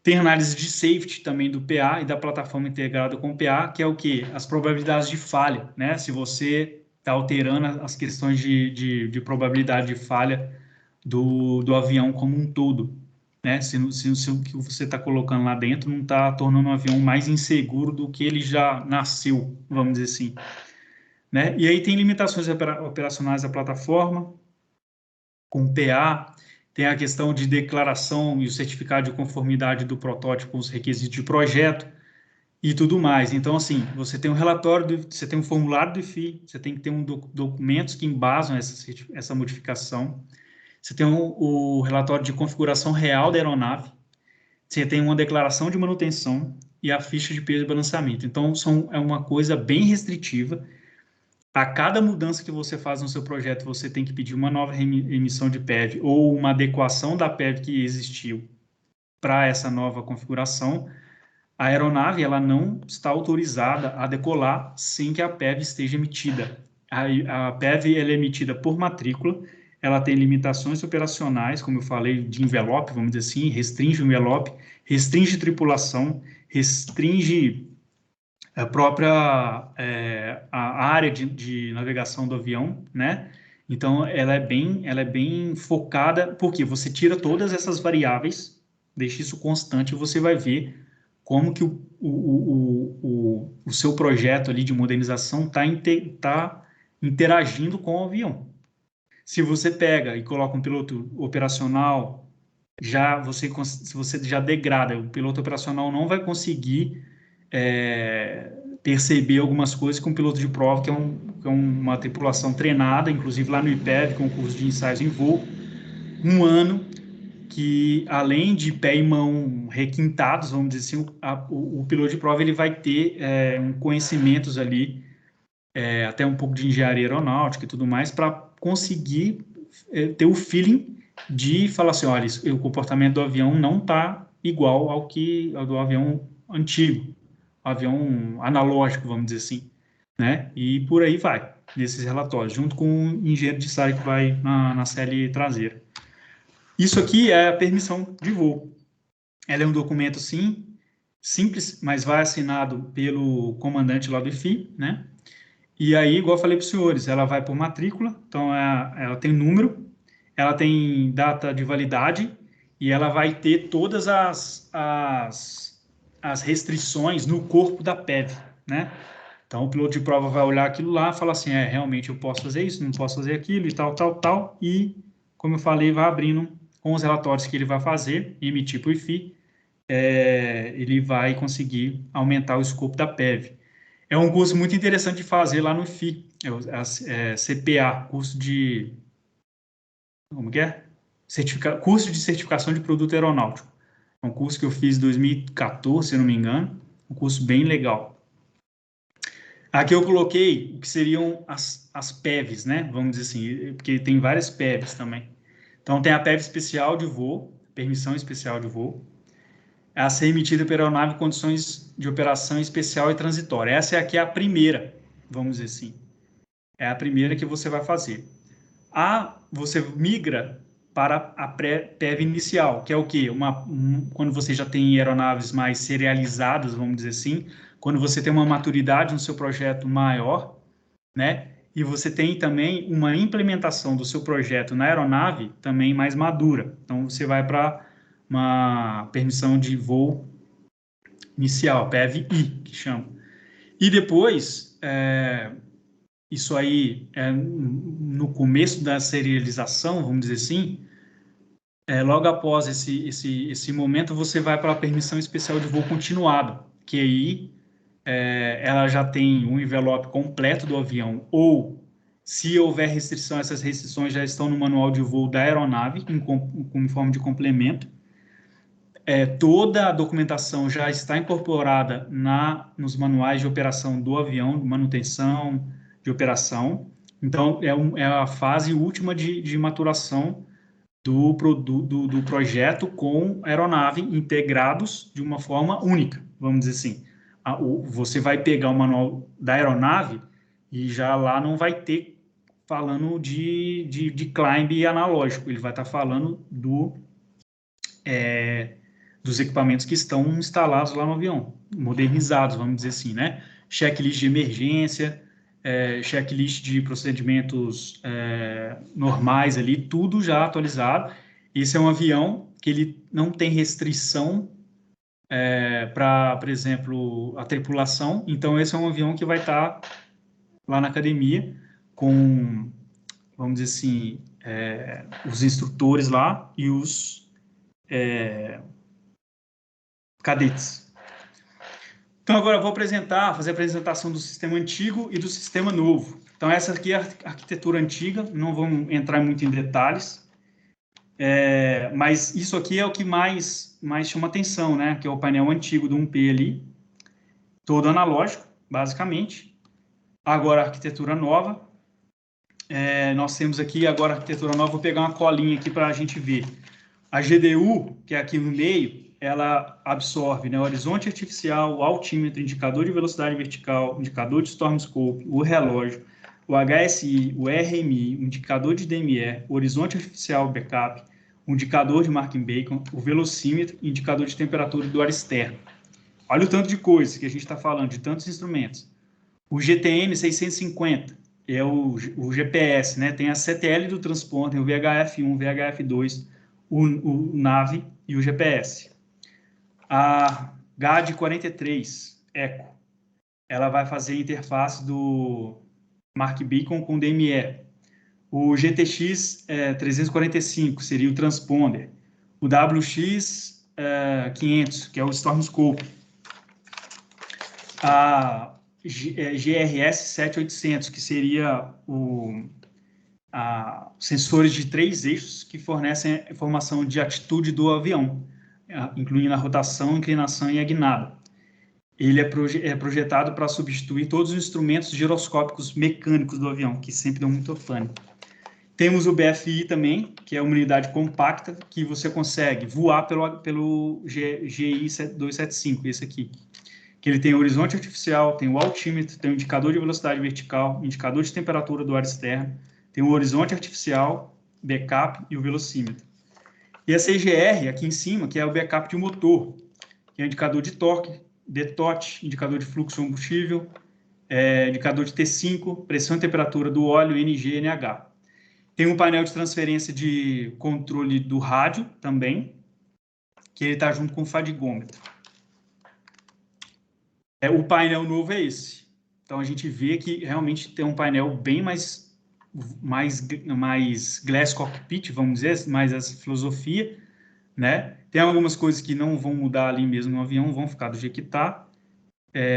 Tem análise de safety também do PA e da plataforma integrada com o PA, que é o quê? As probabilidades de falha, né? Se você está alterando as questões de probabilidade de falha do avião como um todo, né? Se o que você está colocando lá dentro não está tornando o avião mais inseguro do que ele já nasceu, vamos dizer assim, né? E aí tem limitações operacionais da plataforma, com o PA, tem a questão de declaração e o certificado de conformidade do protótipo com os requisitos de projeto e tudo mais. Então, assim, você tem um relatório, você tem um formulário do FII, você tem que ter documentos que embasam essa modificação, você tem o relatório de configuração real da aeronave, você tem uma declaração de manutenção e a ficha de peso e balanceamento. Então, é uma coisa bem restritiva. A cada mudança que você faz no seu projeto, você tem que pedir uma nova emissão de PEV ou uma adequação da PEV que existiu para essa nova configuração. A aeronave ela não está autorizada a decolar sem que a PEV esteja emitida. A PEV ela é emitida por matrícula, ela tem limitações operacionais, como eu falei, de envelope, vamos dizer assim, restringe o envelope, restringe tripulação, restringe a própria a área de navegação do avião, né? Então, ela é bem focada, porque você tira todas essas variáveis, deixa isso constante e você vai ver como que o seu projeto ali de modernização está interagindo com o avião. Se você pega e coloca um piloto operacional, se você já degrada, o piloto operacional não vai conseguir perceber algumas coisas com um piloto de prova, que é uma tripulação treinada, inclusive lá no IPEV, com o curso de ensaios em voo, um ano, que além de pé e mão requintados, vamos dizer assim, o piloto de prova ele vai ter conhecimentos ali, até um pouco de engenharia aeronáutica e tudo mais, para conseguir ter o feeling de falar assim, olha, o comportamento do avião não está igual ao do avião antigo, avião analógico, vamos dizer assim, né? E por aí vai, nesses relatórios, junto com o engenheiro de SAI que vai na CL traseira. Isso aqui é a permissão de voo. Ela é um documento, sim, simples, mas vai assinado pelo comandante lá do IFI, né? E aí, igual eu falei para os senhores, ela vai por matrícula, então ela tem número, ela tem data de validade e ela vai ter todas as restrições no corpo da PEV, né? Então, o piloto de prova vai olhar aquilo lá e falar assim, realmente eu posso fazer isso, não posso fazer aquilo e tal, e, como eu falei, vai abrindo com os relatórios que ele vai fazer, emitir para o IFI, ele vai conseguir aumentar o escopo da PEV. É um curso muito interessante de fazer lá no IFI, CPA, curso de... Como que é? Curso de certificação de produto aeronáutico. É um curso que eu fiz em 2014, se eu não me engano, um curso bem legal. Aqui eu coloquei o que seriam as PEVs, né? Vamos dizer assim, porque tem várias PEVs também. Então, tem a PEV especial de voo, permissão especial de voo. a ser emitida pela aeronave em condições de operação especial e transitória. Essa aqui é a primeira, vamos dizer assim. É a primeira que você vai fazer. Você migra para a PEV inicial, que é o quê? Quando você já tem aeronaves mais serializadas, vamos dizer assim, quando você tem uma maturidade no seu projeto maior, né? E você tem também uma implementação do seu projeto na aeronave também mais madura. Então, você vai para uma permissão de voo inicial, PEV-I, que chama. E depois, isso aí, no começo da serialização, vamos dizer assim, logo após esse momento, você vai para a permissão especial de voo continuado, que aí ela já tem um envelope completo do avião, ou, se houver restrição, essas restrições já estão no manual de voo da aeronave, em forma de complemento. Toda a documentação já está incorporada nos manuais de operação do avião, de manutenção, de operação. Então, é a fase última de maturação do projeto com aeronave integrados de uma forma única, vamos dizer assim. Você vai pegar o manual da aeronave e já lá não vai ter falando de climb analógico, ele vai estar falando dos equipamentos que estão instalados lá no avião, modernizados, vamos dizer assim, né? Checklist de emergência, checklist de procedimentos normais ali, tudo já atualizado. Esse é um avião que ele não tem restrição para, por exemplo, a tripulação. Então, esse é um avião que vai estar lá na academia com, vamos dizer assim, os instrutores lá e os cadetes. Então, agora eu vou fazer a apresentação do sistema antigo e do sistema novo. Então, essa aqui é a arquitetura antiga, não vamos entrar muito em detalhes, mas isso aqui é o que mais chama atenção, né? Que é o painel antigo do 1P ali, todo analógico, basicamente. Agora, a arquitetura nova. Nós temos aqui agora a arquitetura nova, vou pegar uma colinha aqui para a gente ver. A GDU, que é aqui no meio, ela absorve, né, o horizonte artificial, o altímetro, indicador de velocidade vertical, indicador de storm scope, o relógio, o HSI, o RMI, o indicador de DME, o horizonte artificial backup, o indicador de Marking Bacon, o velocímetro, indicador de temperatura do ar externo. Olha o tanto de coisas que a gente está falando, de tantos instrumentos. O GTM 650 é o GPS, né? Tem a CTL do transponder, o VHF1, VHF2, o NAV e o GPS. A GAD 43 Eco, ela vai fazer a interface do Mark Beacon com DME. O GTX 345 seria o transponder. O WX 500, que é o Storm Scope. A GRS 7800, que seria sensores de 3 eixos que fornecem a informação de atitude do avião, incluindo a rotação, inclinação e a guinada. Ele é projetado para substituir todos os instrumentos giroscópicos mecânicos do avião, que sempre dão muito pane. Temos o BFI também, que é uma unidade compacta, que você consegue voar pelo GI 275, esse aqui. Que ele tem o horizonte artificial, tem o altímetro, tem o indicador de velocidade vertical, indicador de temperatura do ar externo, tem o horizonte artificial, backup e o velocímetro. E a CGR, aqui em cima, que é o backup de motor, que é o indicador de torque, DTOT, indicador de fluxo de combustível, indicador de T5, pressão e temperatura do óleo, NG, NH. Tem um painel de transferência de controle do rádio também, que ele está junto com o fadigômetro. O painel novo é esse. Então, a gente vê que realmente tem um painel bem mais glass cockpit, vamos dizer, mais essa filosofia, né? Tem algumas coisas que não vão mudar ali mesmo no avião, vão ficar do jeito que está,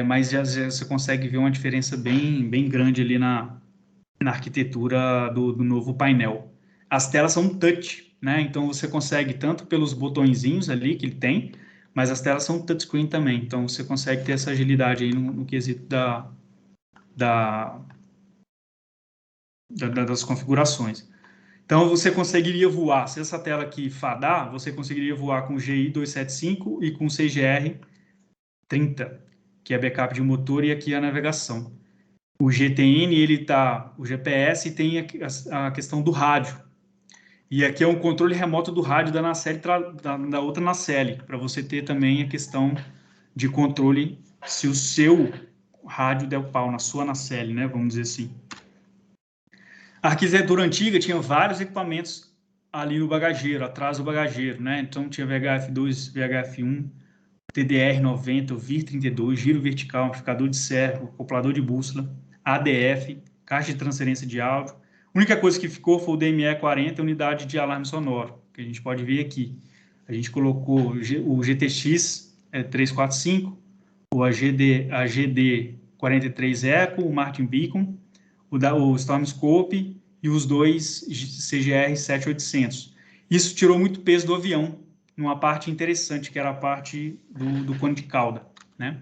mas já você consegue ver uma diferença bem grande ali na arquitetura do novo painel. As telas são touch, né? Então, você consegue tanto pelos botõezinhos ali que ele tem, mas as telas são touchscreen também, então você consegue ter essa agilidade aí no quesito das configurações. Então, você conseguiria voar, se essa tela aqui fadar, você conseguiria voar com GI 275 e com CGR 30, que é backup de motor e aqui a navegação. O GTN, o GPS e tem a questão do rádio. E aqui é um controle remoto do rádio da nacelle, da outra nacelle, para você ter também a questão de controle se o seu rádio der o pau na sua nacelle, né? Vamos dizer assim. A arquitetura antiga tinha vários equipamentos ali no bagageiro, atrás do bagageiro, né? Então tinha VHF2, VHF1, TDR-90, VIR-32, giro vertical, amplificador de servo, acoplador de bússola, ADF, caixa de transferência de áudio. A única coisa que ficou foi o DME-40, unidade de alarme sonoro, que a gente pode ver aqui. A gente colocou o GTX 345, o GD 43 Eco, o Martin Beacon, o Stormscope e os dois CGR 7800. Isso tirou muito peso do avião, numa parte interessante, que era a parte do cone de cauda, né?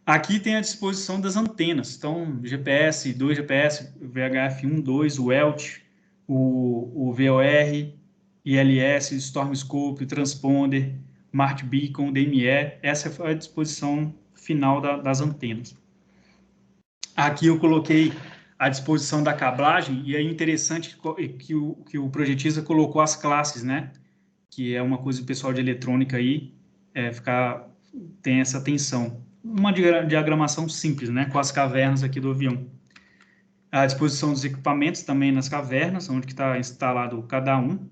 Aqui tem a disposição das antenas, então GPS, 2 GPS, VHF1, 2, o ELT, o VOR, ILS, Stormscope, Transponder, Martin Beacon, DME, essa foi a disposição final das antenas. Aqui eu coloquei à disposição da cablagem, e é interessante que o projetista colocou as classes, né? Que é uma coisa do pessoal de eletrônica aí, tem essa atenção. Uma diagramação simples, né? Com as cavernas aqui do avião. À disposição dos equipamentos também nas cavernas, onde está instalado cada um.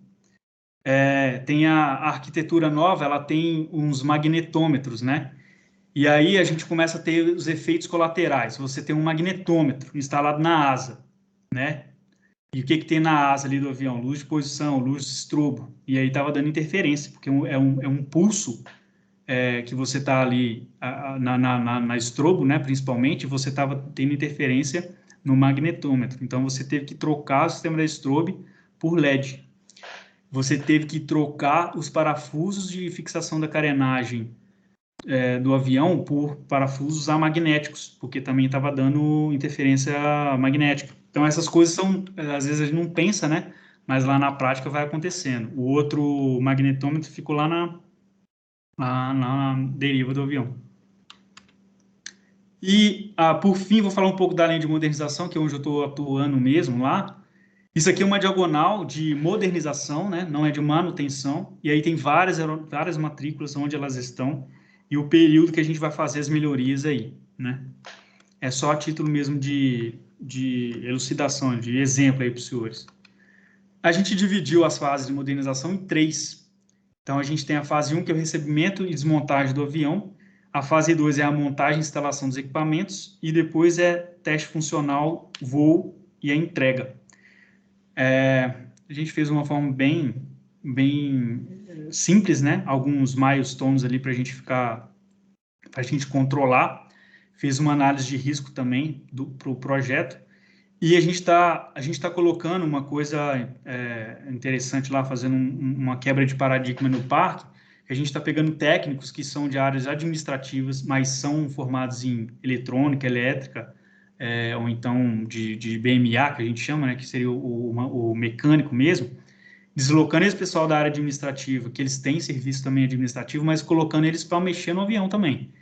Tem a arquitetura nova, ela tem uns magnetômetros, né? E aí a gente começa a ter os efeitos colaterais. Você tem um magnetômetro instalado na asa, né? E o que tem na asa ali do avião? Luz de posição, luz de estrobo. E aí estava dando interferência, porque é um pulso que você está ali na estrobo, né? Principalmente, você estava tendo interferência no magnetômetro. Então, você teve que trocar o sistema da estrobe por LED. Você teve que trocar os parafusos de fixação da carenagem do avião por parafusos amagnéticos, porque também estava dando interferência magnética. Então, essas coisas às vezes a gente não pensa, né? Mas lá na prática vai acontecendo. O outro magnetômetro ficou lá na deriva do avião. E, por fim, vou falar um pouco da linha de modernização, que é onde eu estou atuando mesmo lá. Isso aqui é uma diagonal de modernização, né? Não é de manutenção. E aí tem várias matrículas onde elas estão e o período que a gente vai fazer as melhorias aí, né? É só a título mesmo de elucidação, de exemplo aí para os senhores. A gente dividiu as fases de modernização em 3. Então, a gente tem a fase 1, que é o recebimento e desmontagem do avião. A fase 2 é a montagem e instalação dos equipamentos. E depois é teste funcional, voo e a entrega. A gente fez uma forma bem simples, né? Alguns milestones ali para a gente controlar. Fiz uma análise de risco também para o projeto. E a gente está colocando uma coisa interessante lá, fazendo uma quebra de paradigma no parque. A gente está pegando técnicos que são de áreas administrativas, mas são formados em eletrônica, elétrica, ou então de BMA, que a gente chama, né, que seria o mecânico mesmo, deslocando esse pessoal da área administrativa, que eles têm serviço também administrativo, mas colocando eles para mexer no avião também.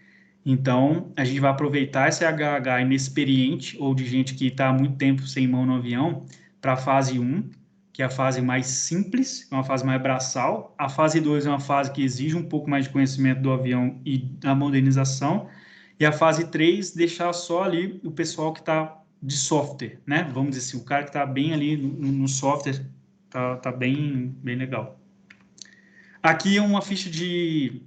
Então, a gente vai aproveitar esse HH inexperiente, ou de gente que está há muito tempo sem mão no avião, para a fase 1, que é a fase mais simples, é uma fase mais braçal. A fase 2 é uma fase que exige um pouco mais de conhecimento do avião e da modernização. E a fase 3, deixar só ali o pessoal que está de software, né? Vamos dizer assim, o cara que está bem ali no software, tá bem legal. Aqui é uma ficha de...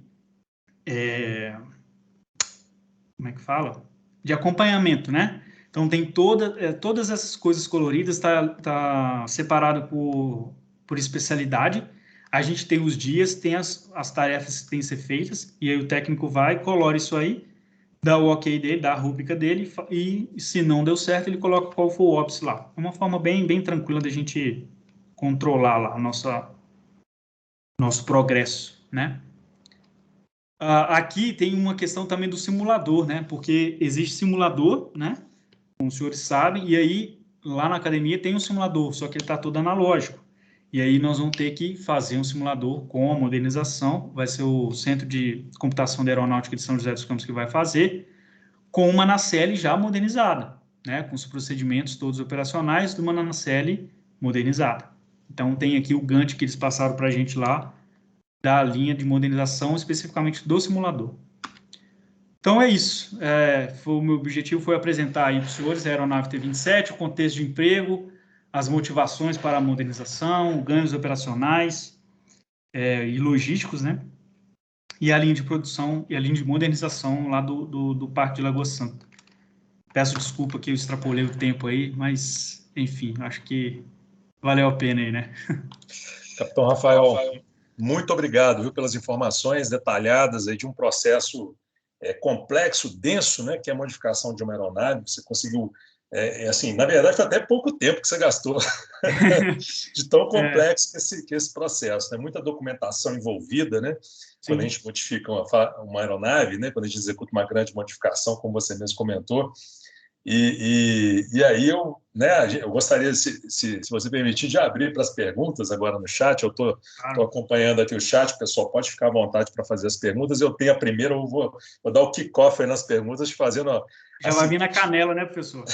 como é que fala? De acompanhamento, né? Então, tem todas essas coisas coloridas, tá separado por especialidade. A gente tem os dias, tem as tarefas que têm que ser feitas, e aí o técnico vai, colore isso aí, dá o ok dele, dá a rúbrica dele, e se não deu certo, ele coloca qual foi o ops lá. É uma forma bem tranquila da gente controlar lá nosso progresso, né? Aqui tem uma questão também do simulador, né? Porque existe simulador, né? Como os senhores sabem, e aí lá na academia tem um simulador, só que ele está todo analógico. E aí nós vamos ter que fazer um simulador com a modernização, vai ser o Centro de Computação da Aeronáutica de São José dos Campos que vai fazer, com uma nacelle já modernizada, né, com os procedimentos todos operacionais de uma nacelle modernizada. Então tem aqui o Gantt que eles passaram para a gente lá, da linha de modernização, especificamente do simulador. Então é isso. O meu objetivo foi apresentar aí para os senhores a aeronave T-27, o contexto de emprego, as motivações para a modernização, ganhos operacionais e logísticos, né? E a linha de produção e a linha de modernização lá do Parque de Lagoa Santa. Peço desculpa que eu extrapolei o tempo aí, mas, enfim, acho que valeu a pena aí, né? Capitão Rafael, muito obrigado, viu, pelas informações detalhadas aí de um processo complexo, denso, né, que é a modificação de uma aeronave. Você conseguiu, assim, na verdade, foi até pouco tempo que você gastou de tão complexo que esse processo, né? Muita documentação envolvida, né? Quando a gente modifica uma aeronave, né? Quando a gente executa uma grande modificação, como você mesmo comentou. E aí eu gostaria, se você permitir, de abrir para as perguntas agora no chat. Eu estou acompanhando aqui o chat, o pessoal pode ficar à vontade para fazer as perguntas. Eu tenho a primeira, eu vou dar o kick-off aí nas perguntas, fazendo... Já vai vir na canela, né, professor?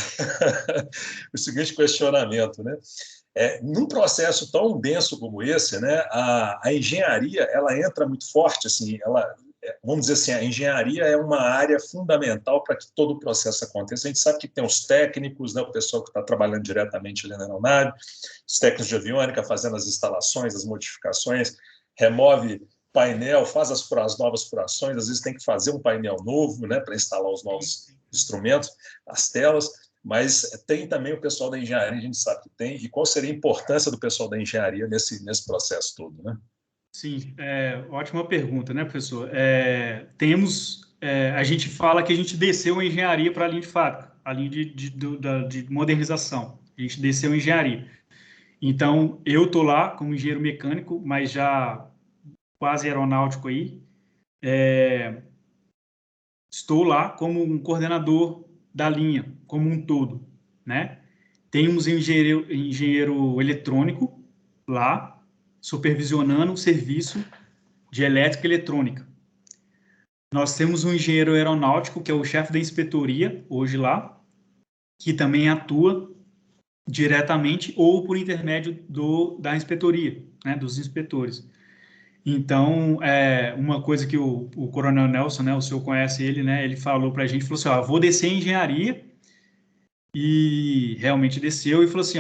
O seguinte questionamento, né? Num processo tão denso como esse, né, a engenharia ela entra muito forte, assim, vamos dizer assim, a engenharia é uma área fundamental para que todo o processo aconteça. A gente sabe que tem os técnicos, né, o pessoal que está trabalhando diretamente ali na aeronave, os técnicos de aviônica fazendo as instalações, as modificações, remove painel, faz as novas furações, às vezes tem que fazer um painel novo, né, para instalar os novos instrumentos, as telas, mas tem também o pessoal da engenharia, a gente sabe que tem. E qual seria a importância do pessoal da engenharia nesse processo todo, né? Sim, ótima pergunta, né, professor? A gente fala que a gente desceu a engenharia para a linha de fábrica, a linha de modernização. A gente desceu a engenharia. Então, eu estou lá como engenheiro mecânico, mas já quase aeronáutico aí. Estou lá como um coordenador da linha, como um todo, né? Temos engenheiro eletrônico lá, supervisionando o serviço de elétrica e eletrônica. Nós temos um engenheiro aeronáutico, que é o chefe da inspetoria, hoje lá, que também atua diretamente ou por intermédio da inspetoria, né, dos inspetores. Então, uma coisa que o Coronel Nelson, né, o senhor conhece ele, né, ele falou para a gente, falou assim, vou descer em engenharia, e realmente desceu e falou assim,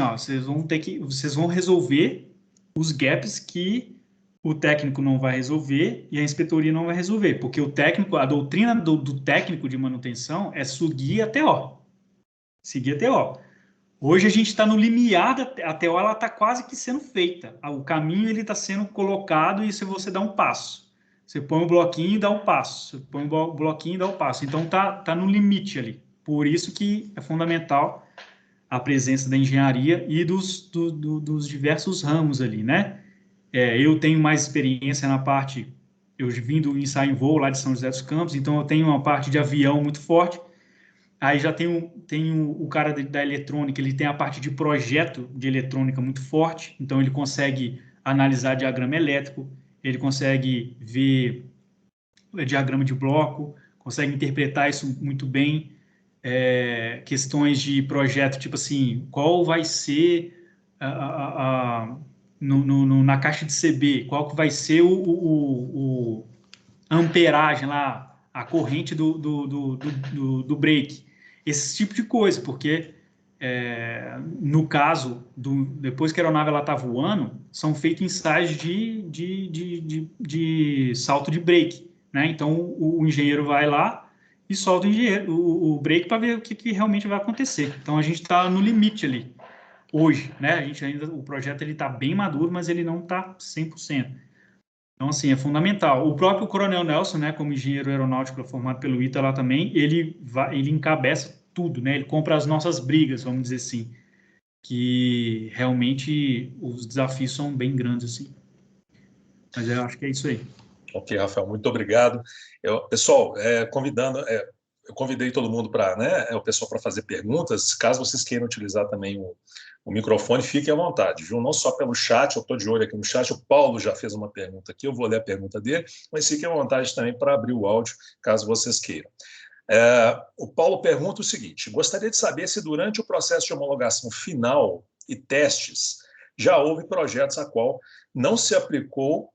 vocês vão resolver os gaps que o técnico não vai resolver e a inspetoria não vai resolver, porque o técnico, a doutrina do técnico de manutenção é seguir a TO. Seguir a TO. Hoje a gente está no limiar a TO, ela está quase que sendo feita. O caminho ele está sendo colocado e se você dá um passo. Você põe o bloquinho e dá um passo. Você põe o bloquinho e dá um passo. Então tá no limite ali. Por isso que é fundamental a presença da engenharia e dos diversos ramos ali, né? Eu tenho mais experiência na parte, eu vim do ensaio em voo lá de São José dos Campos, então eu tenho uma parte de avião muito forte. Aí já tem o cara da eletrônica, ele tem a parte de projeto de eletrônica muito forte, então ele consegue analisar diagrama elétrico, ele consegue ver diagrama de bloco, consegue interpretar isso muito bem. Questões de projeto, tipo assim, qual vai ser na caixa de CB, qual que vai ser a amperagem lá, a corrente do break, esse tipo de coisa, porque no caso, depois que a aeronave está voando, são feitos ensaios de salto de break, né? Então o engenheiro vai lá e solta o break para ver o que realmente vai acontecer. Então a gente está no limite ali hoje, né? O projeto ele está bem maduro, mas ele não está 100%. Então, assim, é fundamental. O próprio Coronel Nelson, né, como engenheiro aeronáutico formado pelo ITA lá também, ele encabeça tudo, né? Ele compra as nossas brigas, vamos dizer assim, que realmente os desafios são bem grandes, assim. Mas eu acho que é isso aí. Ok, Rafael, muito obrigado. Pessoal, eu convidei todo mundo o pessoal para fazer perguntas. Caso vocês queiram utilizar também o microfone, fique à vontade, viu? Não só pelo chat, eu estou de olho aqui no chat, o Paulo já fez uma pergunta aqui, eu vou ler a pergunta dele, mas fique à vontade também para abrir o áudio, caso vocês queiram. O Paulo pergunta o seguinte: gostaria de saber se durante o processo de homologação final e testes já houve projetos a qual não se aplicou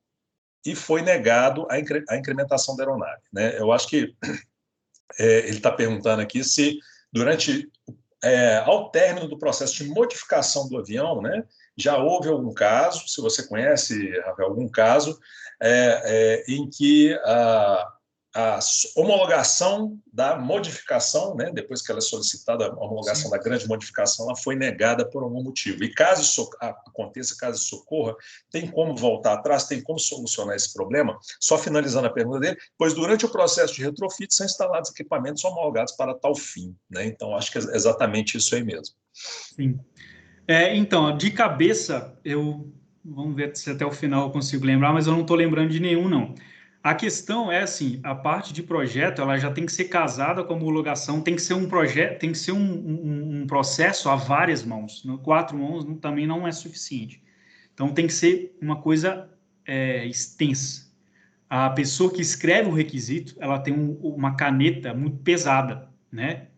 e foi negado a incrementação da aeronave, né? Eu acho que ele está perguntando aqui se durante ao término do processo de modificação do avião, né, já houve algum caso, se você conhece, Rafael, algum caso em que a homologação da modificação, né, depois que ela é solicitada, a homologação da grande modificação, ela foi negada por algum motivo. E caso isso aconteça, caso isso ocorra, tem como voltar atrás, tem como solucionar esse problema? Só finalizando a pergunta dele, pois durante o processo de retrofit são instalados equipamentos homologados para tal fim, né? Então, acho que é exatamente isso aí mesmo. Sim. Então, de cabeça, vamos ver se até o final eu consigo lembrar, mas eu não estou lembrando de nenhum, não. A questão é assim, a parte de projeto, ela já tem que ser casada com a homologação, tem que ser um projeto, tem que ser um processo a várias mãos. 4 mãos também não é suficiente. Então tem que ser uma coisa extensa. A pessoa que escreve o requisito, ela tem uma caneta muito pesada, né?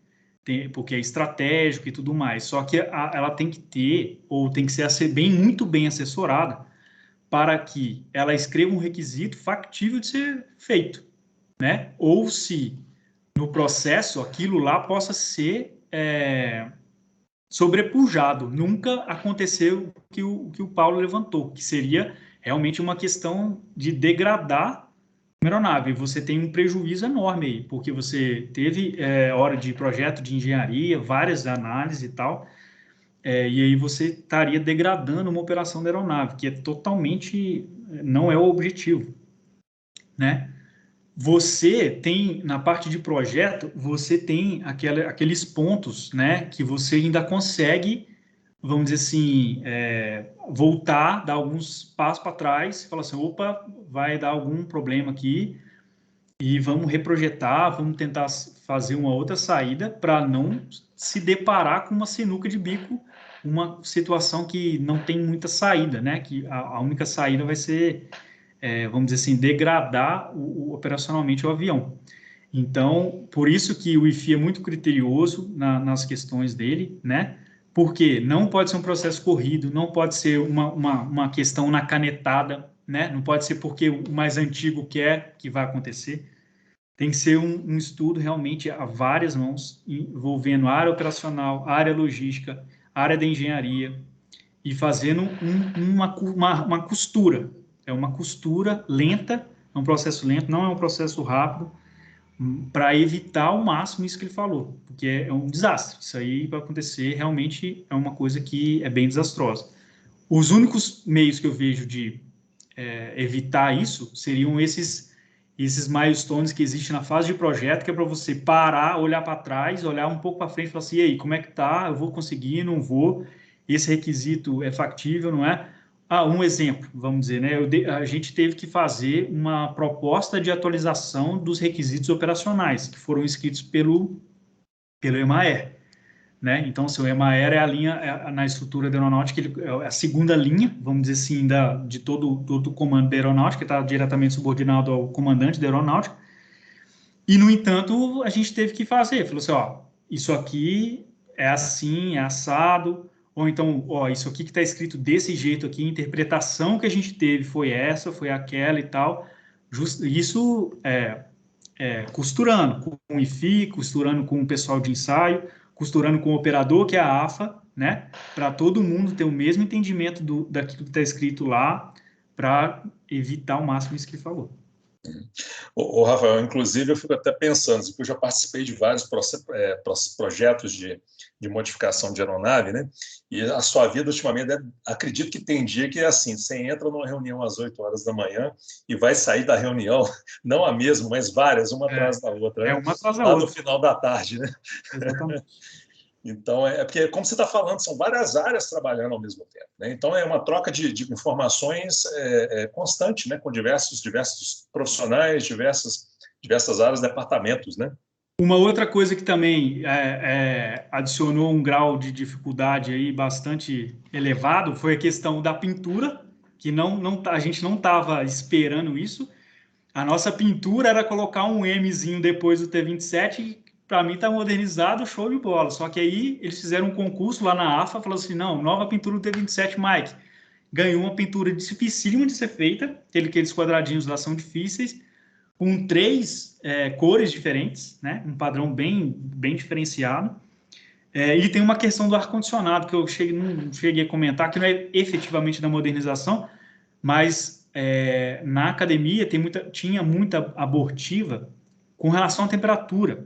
Porque é estratégico e tudo mais. Só que ela tem que ter, ou tem que ser muito bem assessorada, para que ela escreva um requisito factível de ser feito, né? Ou se no processo aquilo lá possa ser sobrepujado. Nunca aconteceu o que o Paulo levantou, que seria realmente uma questão de degradar a aeronave. Você tem um prejuízo enorme aí, porque você teve hora de projeto de engenharia, várias análises e tal, e aí você estaria degradando uma operação da aeronave, que é totalmente, não é o objetivo, né? Você tem, na parte de projeto, você tem aqueles pontos, né, que você ainda consegue, vamos dizer assim, voltar, dar alguns passos para trás, falar assim, opa, vai dar algum problema aqui, e vamos reprojetar, vamos tentar fazer uma outra saída para não se deparar com uma sinuca de bico, uma situação que não tem muita saída, né? Que a única saída vai ser, vamos dizer assim, degradar operacionalmente o avião. Então, por isso que o IFI é muito criterioso nas questões dele, né? Porque não pode ser um processo corrido, não pode ser uma questão na canetada, né? Não pode ser porque o mais antigo quer que vai acontecer. Tem que ser um estudo realmente a várias mãos, envolvendo a área operacional, a área logística, a área da engenharia, e fazendo uma costura. É uma costura lenta, é um processo lento, não é um processo rápido, para evitar ao máximo isso que ele falou, porque é um desastre. Isso aí vai acontecer, realmente é uma coisa que é bem desastrosa. Os únicos meios que eu vejo de evitar isso seriam esses milestones que existem na fase de projeto, que é para você parar, olhar para trás, olhar um pouco para frente e falar assim, e aí, como é que tá? Eu vou conseguir, não vou? Esse requisito é factível, não é? Um exemplo, vamos dizer, né? A gente teve que fazer uma proposta de atualização dos requisitos operacionais, que foram escritos pelo EMAER, né? Então, o EMAER é a linha, na estrutura da aeronáutica, é a segunda linha, vamos dizer assim, de todo o comando da aeronáutica, que está diretamente subordinado ao comandante da aeronáutica. E, no entanto, a gente teve que fazer, falou assim, ó, isso aqui é assim, é assado, ou então, ó, isso aqui que está escrito desse jeito aqui, a interpretação que a gente teve foi essa, foi aquela e tal. Isso costurando com o IFI, costurando com o pessoal de ensaio, costurando com o operador, que é a AFA, né? Para todo mundo ter o mesmo entendimento daquilo que está escrito lá, para evitar ao máximo isso que ele falou. Rafael, inclusive, eu fico até pensando, porque eu já participei de vários projetos de modificação de aeronave, né? E a sua vida, ultimamente, acredito que tem dia que é assim, você entra numa reunião às 8 horas da manhã e vai sair da reunião, não a mesma, mas várias, uma atrás da outra, né? Uma atrás da lá outra. No final da tarde, né? Exatamente. Então, porque, como você está falando, são várias áreas trabalhando ao mesmo tempo, né? Então, é uma troca de informações constante, né? Com diversos profissionais, diversas áreas, departamentos, né? Uma outra coisa que também adicionou um grau de dificuldade aí bastante elevado foi a questão da pintura, que a gente não estava esperando isso. A nossa pintura era colocar um Mzinho depois do T27, e para mim tá modernizado, show de bola. Só que aí eles fizeram um concurso lá na AFA, falando assim, não, nova pintura do T27, Mike. Ganhou uma pintura dificílima de ser feita, aqueles quadradinhos lá são difíceis, com 3 cores diferentes, né? Um padrão bem diferenciado. E tem uma questão do ar-condicionado, que eu não cheguei a comentar, que não é efetivamente da modernização, mas na academia tinha muita abortiva com relação à temperatura,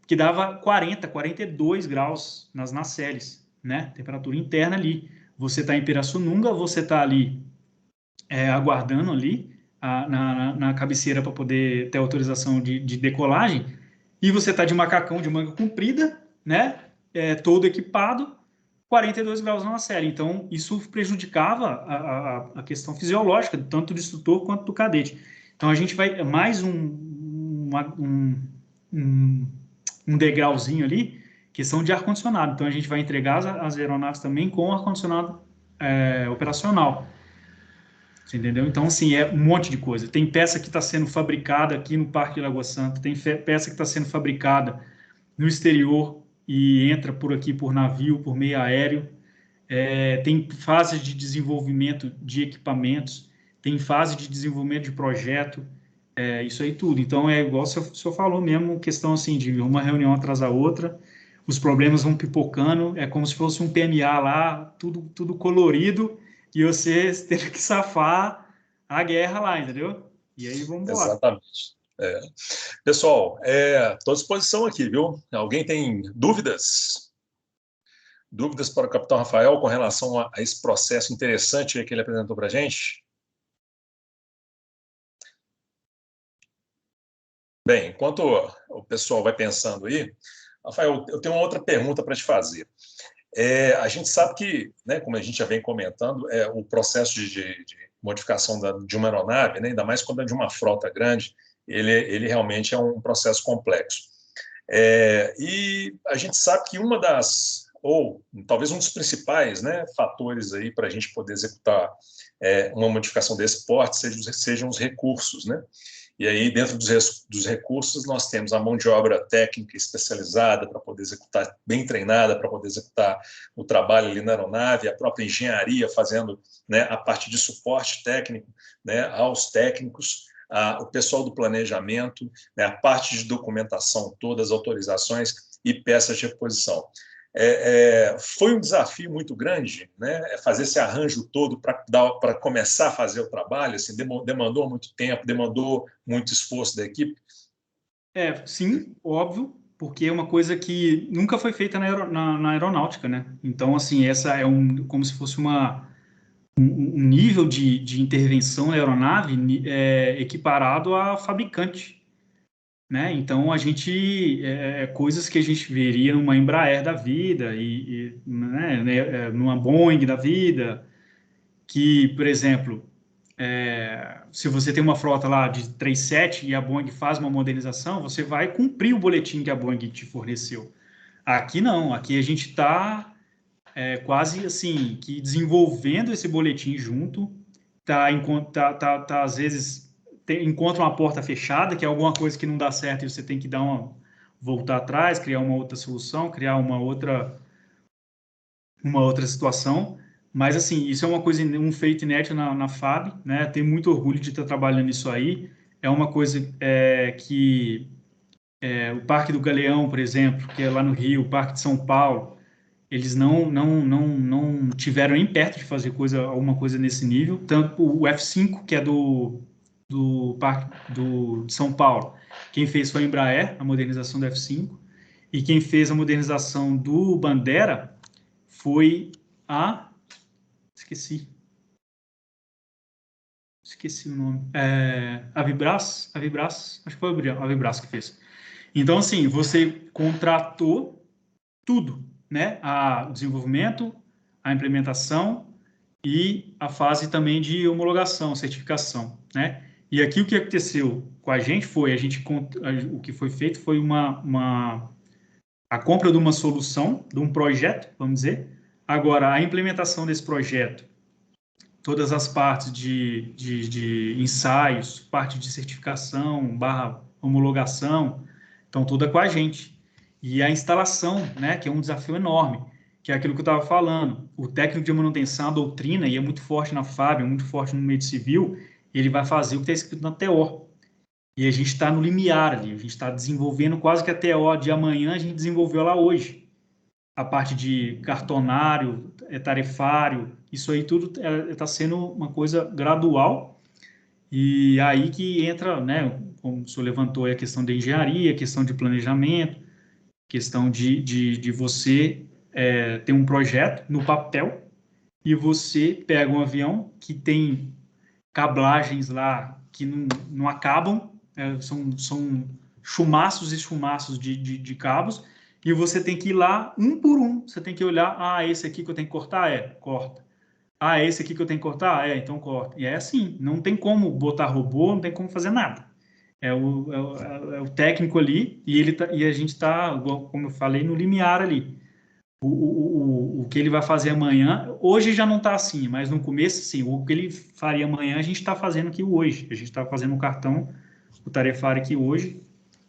que dava 40, 42 graus nas séries, né? Temperatura interna ali. Você está em Pirassununga, você está ali aguardando ali na cabeceira para poder ter autorização de decolagem, e você está de macacão de manga comprida, né? Todo equipado, 42 graus na série. Então, isso prejudicava a questão fisiológica, tanto do instrutor quanto do cadete. Então, a gente vai mais um degrauzinho ali, questão de ar-condicionado. Então, a gente vai entregar as aeronaves também com ar-condicionado operacional. Você entendeu? Então, assim, é um monte de coisa. Tem peça que está sendo fabricada aqui no Parque de Lagoa Santa, tem peça que está sendo fabricada no exterior e entra por aqui por navio, por meio aéreo. Tem fase de desenvolvimento de equipamentos, tem fase de desenvolvimento de projeto, isso aí tudo. Então, é igual o senhor falou mesmo, questão assim, de uma reunião atrás da outra, os problemas vão pipocando, é como se fosse um PMA lá, tudo colorido, e você teve que safar a guerra lá, entendeu? E aí, vamos embora. Exatamente. Pessoal, estou à disposição aqui, viu? Alguém tem dúvidas? Dúvidas para o capitão Rafael com relação a esse processo interessante que ele apresentou para a gente? Bem, enquanto o pessoal vai pensando aí, Rafael, eu tenho uma outra pergunta para te fazer. A gente sabe que, né, como a gente já vem comentando, o processo de modificação de uma aeronave, né, ainda mais quando é de uma frota grande, ele realmente é um processo complexo. E a gente sabe que ou talvez um dos principais, né, fatores aí para a gente poder executar uma modificação desse porte sejam os recursos, né? E aí, dentro dos recursos, nós temos a mão de obra técnica especializada para poder executar, bem treinada, para poder executar o trabalho ali na aeronave, a própria engenharia fazendo, né, a parte de suporte técnico, né, aos técnicos, o pessoal do planejamento, né, a parte de documentação, todas as autorizações e peças de reposição. Foi um desafio muito grande, né, fazer esse arranjo todo para começar a fazer o trabalho, assim, demandou muito tempo, demandou muito esforço da equipe? Sim, óbvio, porque é uma coisa que nunca foi feita na aeronáutica, né? Então, assim, essa é como se fosse um nível de intervenção na aeronave equiparado a fabricante, né? Então, a gente coisas que a gente veria numa Embraer da vida né, numa Boeing da vida, que, por exemplo, se você tem uma frota lá de 37 e a Boeing faz uma modernização, você vai cumprir o boletim que a Boeing te forneceu. Aqui não, aqui a gente está quase assim que desenvolvendo esse boletim junto, às vezes encontra uma porta fechada, que é alguma coisa que não dá certo e você tem que voltar atrás, criar uma outra solução, criar uma outra situação. Mas, assim, isso é uma coisa, um feito inédito na FAB, né? Tenho muito orgulho de estar trabalhando nisso aí. É uma coisa que o Parque do Galeão, por exemplo, que é lá no Rio, o Parque de São Paulo, eles não tiveram nem perto de fazer alguma coisa nesse nível. Tanto o F5, que é do Parque de São Paulo, quem fez foi a Embraer, a modernização do F5, e quem fez a modernização do Bandera foi Esqueci o nome. A Vibras, acho que foi a Vibras que fez. Então, assim, você contratou tudo, né? O desenvolvimento, a implementação e a fase também de homologação, certificação, né? E aqui o que aconteceu com a gente foi, o que foi feito foi a compra de uma solução, de um projeto, vamos dizer. Agora, a implementação desse projeto, todas as partes de ensaios, parte de certificação, homologação, estão toda com a gente. E a instalação, né, que é um desafio enorme, que é aquilo que eu estava falando. O técnico de manutenção, a doutrina, e é muito forte na FAB, é muito forte no meio civil, ele vai fazer o que está escrito na TO. E a gente está no limiar ali, a gente está desenvolvendo quase que a TO de amanhã, a gente desenvolveu ela hoje. A parte de cartonário, tarifário, isso aí tudo está sendo uma coisa gradual. E aí que entra, né, como o senhor levantou, a questão da engenharia, a questão de planejamento, questão de você ter um projeto no papel e você pega um avião que tem cablagens lá que não acabam, são chumaços e chumaços de cabos, e você tem que ir lá um por um, você tem que olhar, esse aqui que eu tenho que cortar? Corta. Esse aqui que eu tenho que cortar? Então corta. E é assim, não tem como botar robô, não tem como fazer nada. É o técnico ali, e a gente está, como eu falei, no limiar ali. O que ele vai fazer amanhã, hoje já não está assim, mas no começo, sim, o que ele faria amanhã, a gente está fazendo aqui hoje. A gente está fazendo um cartão, o tarefário aqui hoje,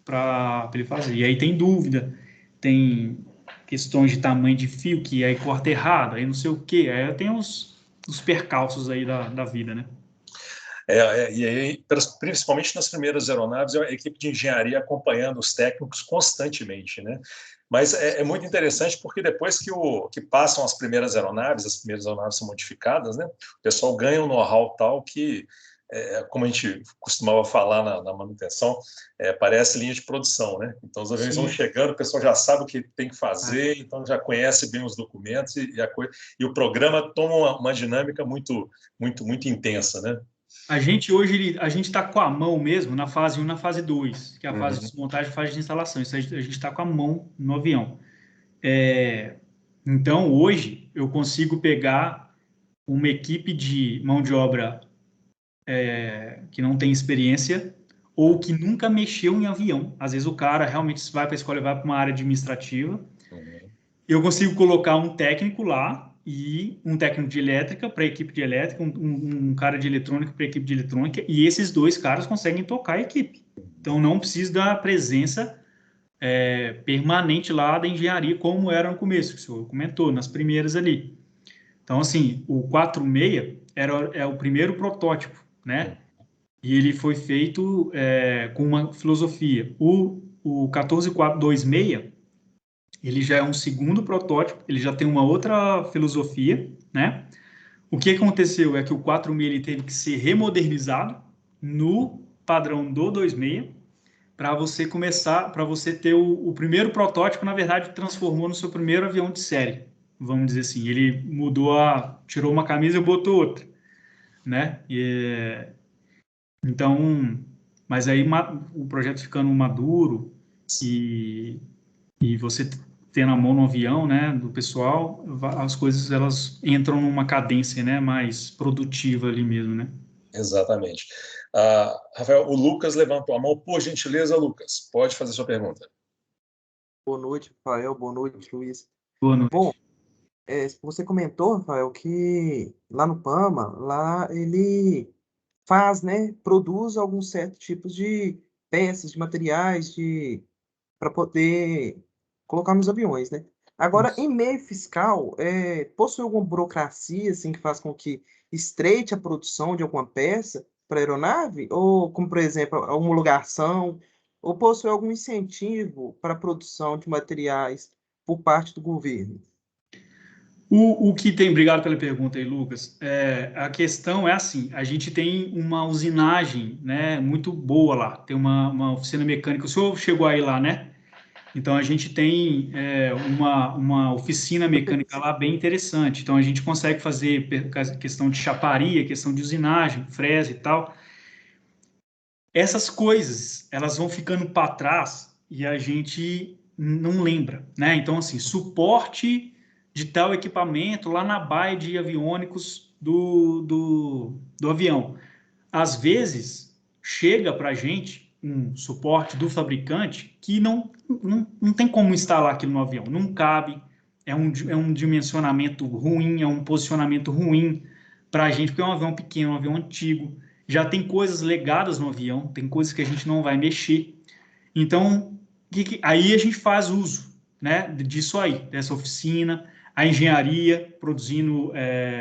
para ele fazer. E aí tem dúvida, tem questões de tamanho de fio, que aí corta errado, aí não sei o quê. Aí tem os percalços aí da vida, né? E aí, principalmente nas primeiras aeronaves, a equipe de engenharia acompanhando os técnicos constantemente, né? Mas é muito interessante porque depois que passam as primeiras aeronaves são modificadas, né? O pessoal ganha um know-how tal que, como a gente costumava falar na manutenção, parece linha de produção, né? Então os aviões vão chegando, o pessoal já sabe o que tem que fazer, então já conhece bem os documentos e o programa toma uma dinâmica muito, muito, muito intensa, né? A gente hoje, a gente está com a mão mesmo na fase 1 na fase 2, que é a fase de desmontagem e fase de instalação. Isso a gente está com a mão no avião. Então, hoje, eu consigo pegar uma equipe de mão de obra que não tem experiência ou que nunca mexeu em avião. Às vezes o cara realmente vai para a escola e vai para uma área administrativa. Eu consigo colocar um técnico lá e um técnico de elétrica para a equipe de elétrica, um cara de eletrônica para a equipe de eletrônica, e esses dois caras conseguem tocar a equipe. Então, não precisa da presença permanente lá da engenharia, como era no começo, que o senhor comentou, nas primeiras ali. Então, assim, o 46 é o primeiro protótipo, né? E ele foi feito com uma filosofia. O 14426 ele já é um segundo protótipo, ele já tem uma outra filosofia, né? O que aconteceu é que o 46 ele teve que ser remodernizado no padrão do 26 para você começar, para você ter o primeiro protótipo, na verdade, transformou no seu primeiro avião de série, vamos dizer assim. Ele tirou uma camisa e botou outra, né? Então, mas aí o projeto ficando maduro e você tendo a mão no avião, né, do pessoal, as coisas elas entram numa cadência, né, mais produtiva ali mesmo, né? Exatamente. Rafael, o Lucas levantou a mão. Por gentileza, Lucas, pode fazer sua pergunta. Boa noite, Rafael. Boa noite, Luiz. Boa noite. Bom, você comentou, Rafael, que lá no PAMA, lá ele faz, né, produz alguns certos tipos de peças, de materiais, para poder colocar nos aviões, né? Agora, em meio fiscal, possui alguma burocracia assim, que faz com que estreite a produção de alguma peça para a aeronave? Ou, como, por exemplo, a homologação? Ou possui algum incentivo para a produção de materiais por parte do governo? O que tem, obrigado pela pergunta aí, Lucas. A questão é assim, a gente tem uma usinagem, né, muito boa lá, tem uma oficina mecânica, o senhor chegou aí lá, né? Então, a gente tem uma oficina mecânica lá bem interessante. Então, a gente consegue fazer questão de chaparia, questão de usinagem, fresa e tal. Essas coisas, elas vão ficando para trás e a gente não lembra, né? Então, assim, suporte de tal equipamento lá na baia de aviônicos do avião. Às vezes, chega para a gente um suporte do fabricante que não tem como instalar aquilo no avião, não cabe, é um dimensionamento ruim, é um posicionamento ruim para a gente, porque é um avião pequeno, um avião antigo, já tem coisas legadas no avião, tem coisas que a gente não vai mexer. Então, aí a gente faz uso, né, disso aí, dessa oficina, a engenharia produzindo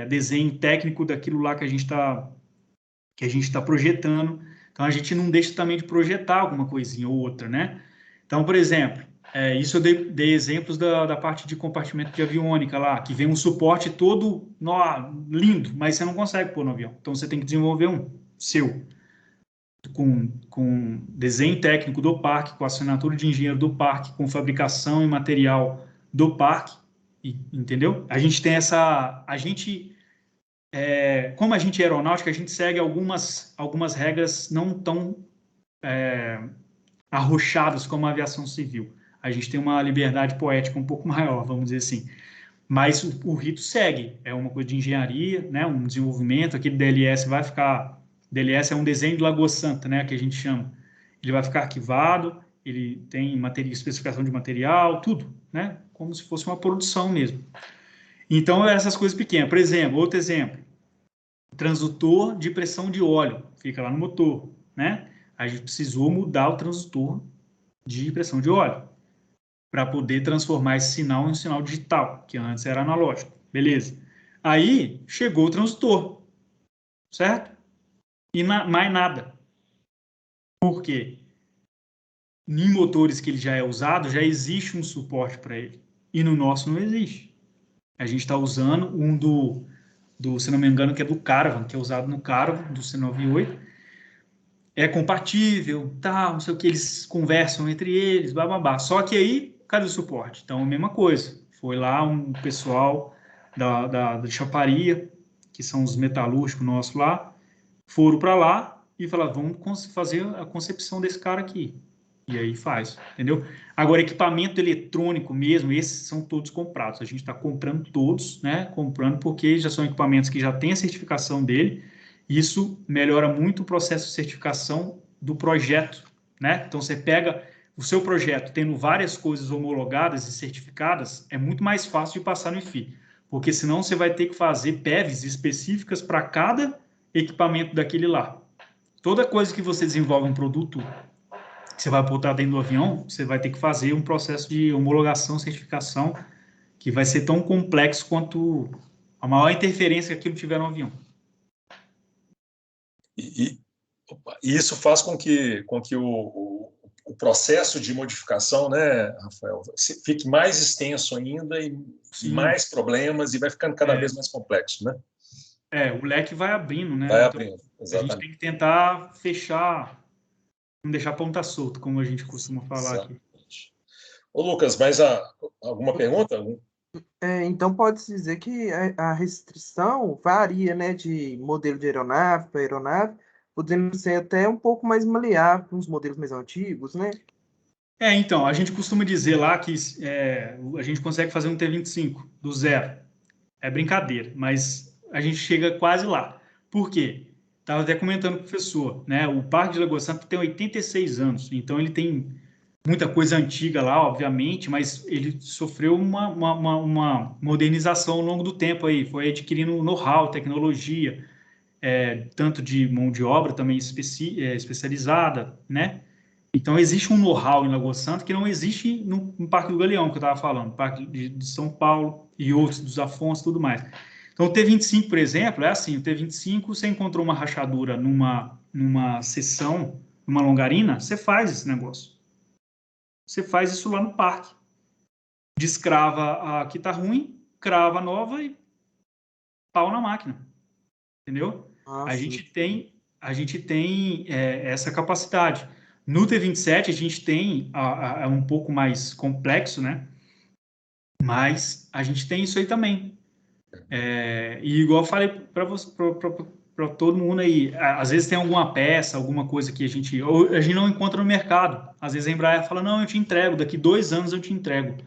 desenho técnico daquilo lá que a gente está projetando. Então, a gente não deixa também de projetar alguma coisinha ou outra, né? Então, por exemplo, isso eu dei exemplos da parte de compartimento de aviônica lá, que vem um suporte todo lindo, mas você não consegue pôr no avião. Então, você tem que desenvolver um seu, com desenho técnico do parque, com assinatura de engenheiro do parque, com fabricação e material do parque, entendeu? A gente tem como a gente é aeronáutica, a gente segue algumas regras não tão arrochadas como a aviação civil. A gente tem uma liberdade poética um pouco maior, vamos dizer assim. Mas o rito segue, é uma coisa de engenharia, né, um desenvolvimento, aquele DLS vai ficar... DLS é um desenho de Lagoa Santa, né, que a gente chama. Ele vai ficar arquivado, ele tem especificação de material, tudo, né, como se fosse uma produção mesmo. Então, essas coisas pequenas. Por exemplo, outro exemplo, transdutor de pressão de óleo, fica lá no motor, né? A gente precisou mudar o transdutor de pressão de óleo para poder transformar esse sinal em um sinal digital, que antes era analógico. Beleza. Aí, chegou o transdutor, certo? E mais nada. Por quê? Em motores que ele já é usado, já existe um suporte para ele. E no nosso não existe. A gente está usando um se não me engano, que é do Caravan, que é usado no Caravan, do C98. É compatível, tal, não sei o que, eles conversam entre eles, bababá. Só que aí, cadê o suporte? Então, a mesma coisa. Foi lá um pessoal da chaparia, que são os metalúrgicos nossos lá, foram para lá e falaram, vamos fazer a concepção desse cara aqui. E aí faz, entendeu? Agora, equipamento eletrônico mesmo, esses são todos comprados. A gente está comprando todos, né? Comprando porque já são equipamentos que já têm a certificação dele. Isso melhora muito o processo de certificação do projeto, né? Então, você pega o seu projeto tendo várias coisas homologadas e certificadas, é muito mais fácil de passar no IFI. Porque senão você vai ter que fazer PEVs específicas para cada equipamento daquele lá. Toda coisa que você desenvolve um produto que você vai botar dentro do avião, você vai ter que fazer um processo de homologação, certificação, que vai ser tão complexo quanto a maior interferência que aquilo tiver no avião. E isso faz com que o processo de modificação, né, Rafael, fique mais extenso ainda e mais problemas, e vai ficando cada vez mais complexo, né? O leque vai abrindo, né? Vai abrindo, exatamente. A gente tem que tentar fechar, não deixar ponta solta, como a gente costuma falar aqui. Ô, Lucas, mais alguma pergunta? Então pode-se dizer que a restrição varia, né, de modelo de aeronave para aeronave, podendo ser até um pouco mais maleável para uns modelos mais antigos, né? Então, a gente costuma dizer lá que a gente consegue fazer um T-25 do zero. É brincadeira, mas a gente chega quase lá. Por quê? Estava até comentando com o professor, né? O Parque de Lagoa Santa tem 86 anos, então ele tem muita coisa antiga lá, obviamente, mas ele sofreu uma modernização ao longo do tempo aí, foi adquirindo know-how, tecnologia, tanto de mão de obra também especializada, né? Então, existe um know-how em Lagoa Santa que não existe no Parque do Galeão, que eu estava falando, Parque de São Paulo e outros, dos Afonso e tudo mais. Então, o T-25, por exemplo, é assim, o T-25, você encontrou uma rachadura numa seção, numa longarina, você faz esse negócio. Você faz isso lá no parque. Descrava a que está ruim, crava a nova e pau na máquina. Entendeu? A gente tem essa capacidade. No T-27, a gente tem um pouco mais complexo, né? Mas a gente tem isso aí também. E igual eu falei para todo mundo aí, às vezes tem alguma peça, alguma coisa que a gente não encontra no mercado. Às vezes a Embraer fala, não, eu te entrego, daqui 2 anos eu te entrego.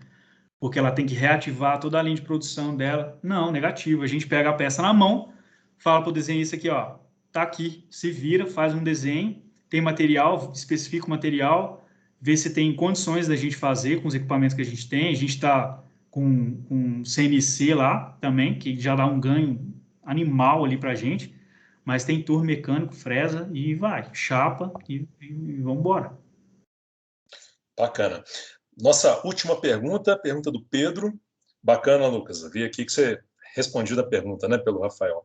Porque ela tem que reativar toda a linha de produção dela. Não, negativo. A gente pega a peça na mão, fala para o desenhista aqui, ó, tá aqui, se vira, faz um desenho, tem material, especifica o material, vê se tem condições da gente fazer com os equipamentos que a gente tem. A gente está com CNC lá também, que já dá um ganho animal ali para a gente, mas tem torno mecânico, fresa e vai, chapa e vamos embora. Bacana. Nossa última pergunta do Pedro. Bacana, Lucas. Eu vi aqui que você respondeu a pergunta, né, pelo Rafael.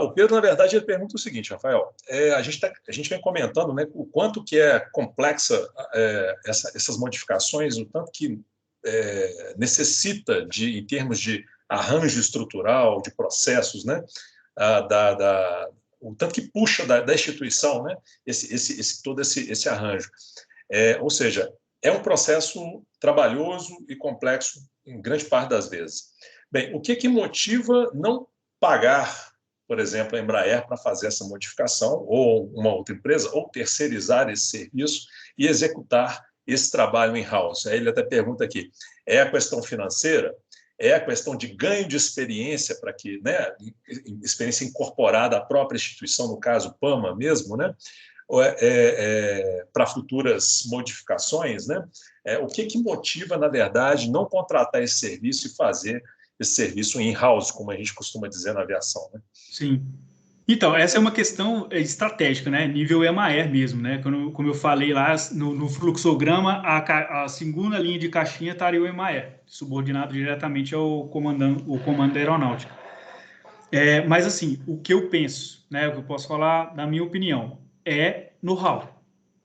O Pedro, na verdade, ele pergunta o seguinte, Rafael, a gente vem comentando, né, o quanto que é complexa essas modificações, o tanto que necessita, em termos de arranjo estrutural, de processos, né, o tanto que puxa da instituição, né, todo esse arranjo. Ou seja, é um processo trabalhoso e complexo em grande parte das vezes. Bem, o que motiva não pagar, por exemplo, a Embraer para fazer essa modificação, ou uma outra empresa, ou terceirizar esse serviço e executar esse trabalho in-house? Aí ele até pergunta aqui, é a questão financeira? É a questão de ganho de experiência para que, né, experiência incorporada à própria instituição, no caso PAMA mesmo, né, para futuras modificações, né? O que motiva, na verdade, não contratar esse serviço e fazer esse serviço in-house, como a gente costuma dizer na aviação, né? Sim. Então, essa é uma questão estratégica, né? Nível EMAER mesmo, né? Como eu falei lá, no fluxograma, a segunda linha de caixinha estaria o EMAER, subordinado diretamente ao comando da aeronáutica. Mas, assim, o que eu penso, né? O que eu posso falar, na minha opinião, é know-how.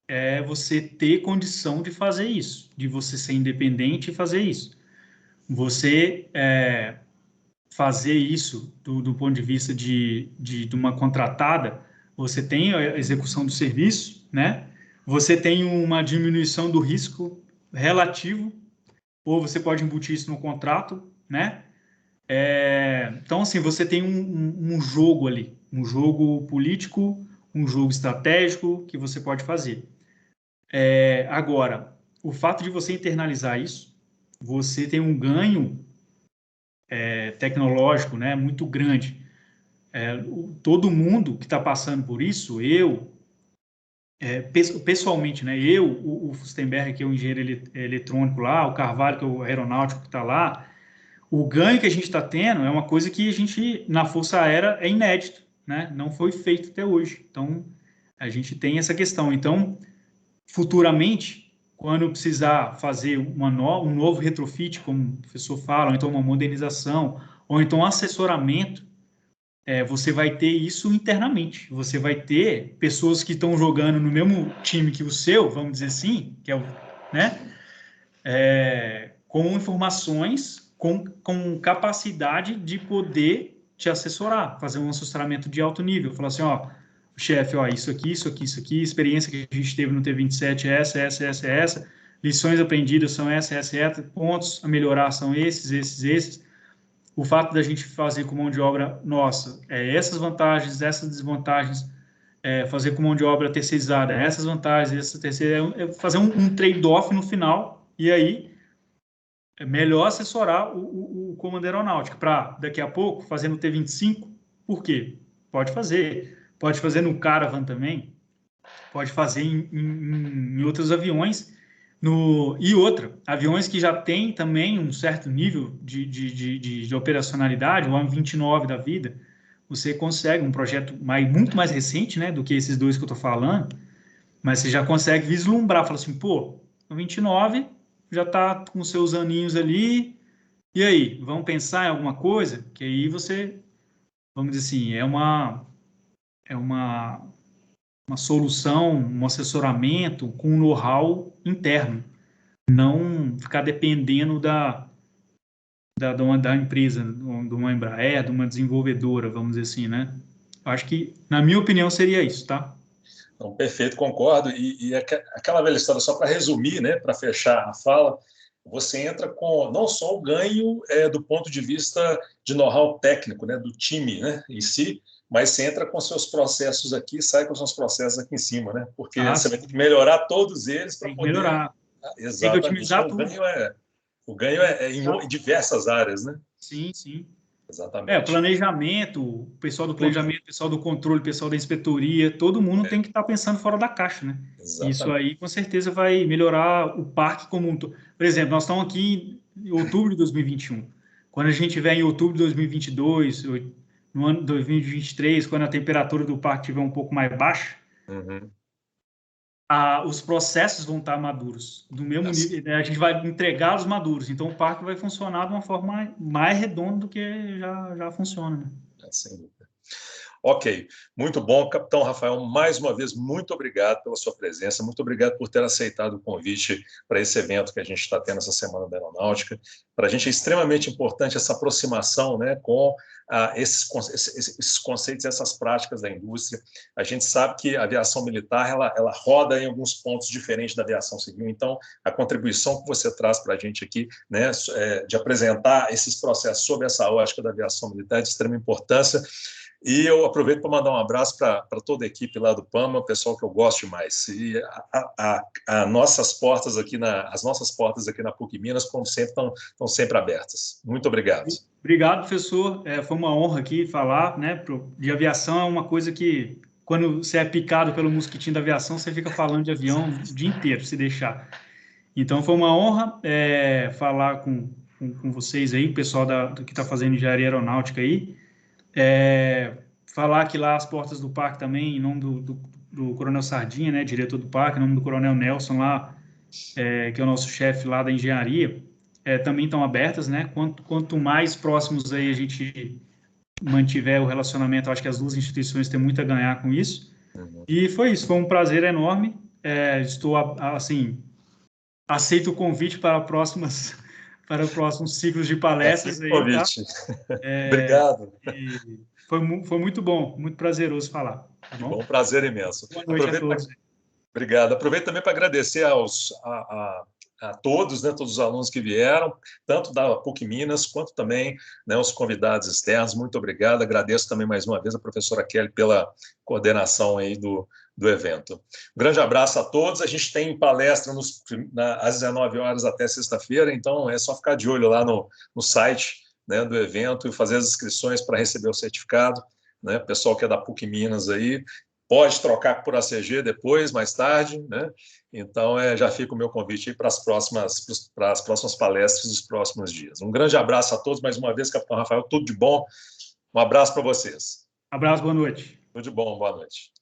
É você ter condição de fazer isso, de você ser independente e fazer isso. Você fazer isso do ponto de vista de uma contratada, você tem a execução do serviço, né? Você tem uma diminuição do risco relativo, ou você pode embutir isso no contrato, né? Então, assim, você tem um jogo ali, um jogo político, um jogo estratégico que você pode fazer. Agora, o fato de você internalizar isso, você tem um ganho tecnológico, né, muito grande. Todo mundo que está passando por isso, pessoalmente, né, o Fustenberg, que é o engenheiro eletrônico lá, o Carvalho, que é o aeronáutico que está lá, o ganho que a gente está tendo é uma coisa que a gente, na Força Aérea, é inédito, né, não foi feito até hoje. Então, a gente tem essa questão. Então, futuramente, quando precisar fazer um novo retrofit, como o professor fala, ou então uma modernização, ou então um assessoramento, você vai ter isso internamente. Você vai ter pessoas que estão jogando no mesmo time que o seu, vamos dizer assim, que é o, né? Com informações, com capacidade de poder te assessorar, fazer um assessoramento de alto nível, falar assim, ó, chefe, ó, isso aqui, experiência que a gente teve no T27 é essa, lições aprendidas são essa, pontos a melhorar são esses. O fato da gente fazer com mão de obra nossa, essas vantagens, essas desvantagens, fazer com mão de obra terceirizada, essas vantagens, essa terceira, fazer um trade-off no final, e aí é melhor assessorar o comando aeronáutico para, daqui a pouco, fazer no T25. Por quê? Pode fazer no Caravan também, pode fazer em outros aviões, e aviões que já têm também um certo nível de operacionalidade, o AN-29 da vida, você consegue um projeto muito mais recente, né, do que esses dois que eu estou falando, mas você já consegue vislumbrar, fala assim, pô, o 29 já está com seus aninhos ali, e aí, vamos pensar em alguma coisa? Que aí você, vamos dizer assim, é uma solução, um assessoramento com know-how interno, não ficar dependendo da empresa, de uma Embraer, de uma desenvolvedora, vamos dizer assim, né? Acho que, na minha opinião, seria isso, tá? Então, perfeito, concordo. E aquela velha história, só para resumir, né, para fechar a fala, você entra com não só o ganho do ponto de vista de know-how técnico, né, do time, né, em si, mas você entra com seus processos aqui e sai com seus processos aqui em cima, né? Porque você vai ter que melhorar todos eles para poder... melhorar. Exatamente. Tem que otimizar tudo. O ganho é em diversas áreas, né? Sim, sim. Exatamente. O planejamento, o pessoal do planejamento, o pessoal do controle, o pessoal da inspetoria, todo mundo tem que estar pensando fora da caixa, né? Exatamente. Isso aí, com certeza, vai melhorar o parque como um todo. Por exemplo, nós estamos aqui em outubro de 2021. Quando a gente estiver em outubro de 2022, no ano de 2023, quando a temperatura do parque estiver um pouco mais baixa, os processos vão estar maduros, do mesmo nível, né? A gente vai entregá-los maduros, então o parque vai funcionar de uma forma mais redonda do que já funciona, né? Sem dúvida. Ok, muito bom, capitão Rafael, mais uma vez, muito obrigado pela sua presença, muito obrigado por ter aceitado o convite para esse evento que a gente está tendo essa Semana da Aeronáutica. Para a gente é extremamente importante essa aproximação, né, com esses conceitos, essas práticas da indústria. A gente sabe que a aviação militar ela roda em alguns pontos diferentes da aviação civil, então a contribuição que você traz para a gente aqui, né, de apresentar esses processos sob essa ótica da aviação militar é de extrema importância. E eu aproveito para mandar um abraço para toda a equipe lá do PAMA, o pessoal que eu gosto demais. E as nossas portas aqui na PUC Minas, como sempre, estão sempre abertas. Muito obrigado. Obrigado, professor. Foi uma honra aqui falar, né? De aviação é uma coisa que, quando você é picado pelo mosquitinho da aviação, você fica falando de avião o dia inteiro, se deixar. Então, foi uma honra falar com vocês aí, o pessoal que está fazendo engenharia aeronáutica aí. Falar que lá as portas do parque também, em nome do Coronel Sardinha, né, diretor do parque, em nome do Coronel Nelson lá, que é o nosso chefe lá da engenharia, também estão abertas, né? Quanto mais próximos aí a gente mantiver o relacionamento, acho que as duas instituições têm muito a ganhar com isso. E foi isso, foi um prazer enorme. Estou, assim, aceito o convite para os próximos ciclos de palestras aí, tá? Obrigado. Foi muito bom, muito prazeroso falar. Tá bom? Bom, prazer imenso. Boa noite a todos. Obrigado. Aproveito também para agradecer a todos, né, todos os alunos que vieram, tanto da PUC Minas, quanto também, né, os convidados externos. Muito obrigado. Agradeço também mais uma vez a professora Kelly pela coordenação aí do evento. Um grande abraço a todos. A gente tem palestra às 19 horas até sexta-feira, então é só ficar de olho lá no site, né, do evento e fazer as inscrições para receber o certificado, né? O pessoal que é da PUC Minas aí pode trocar por ACG depois, mais tarde, né? Então já fica o meu convite aí para as próximas palestras dos próximos dias. Um grande abraço a todos mais uma vez, capitão Rafael, tudo de bom. Um abraço para vocês. Um abraço, boa noite. Tudo de bom, boa noite.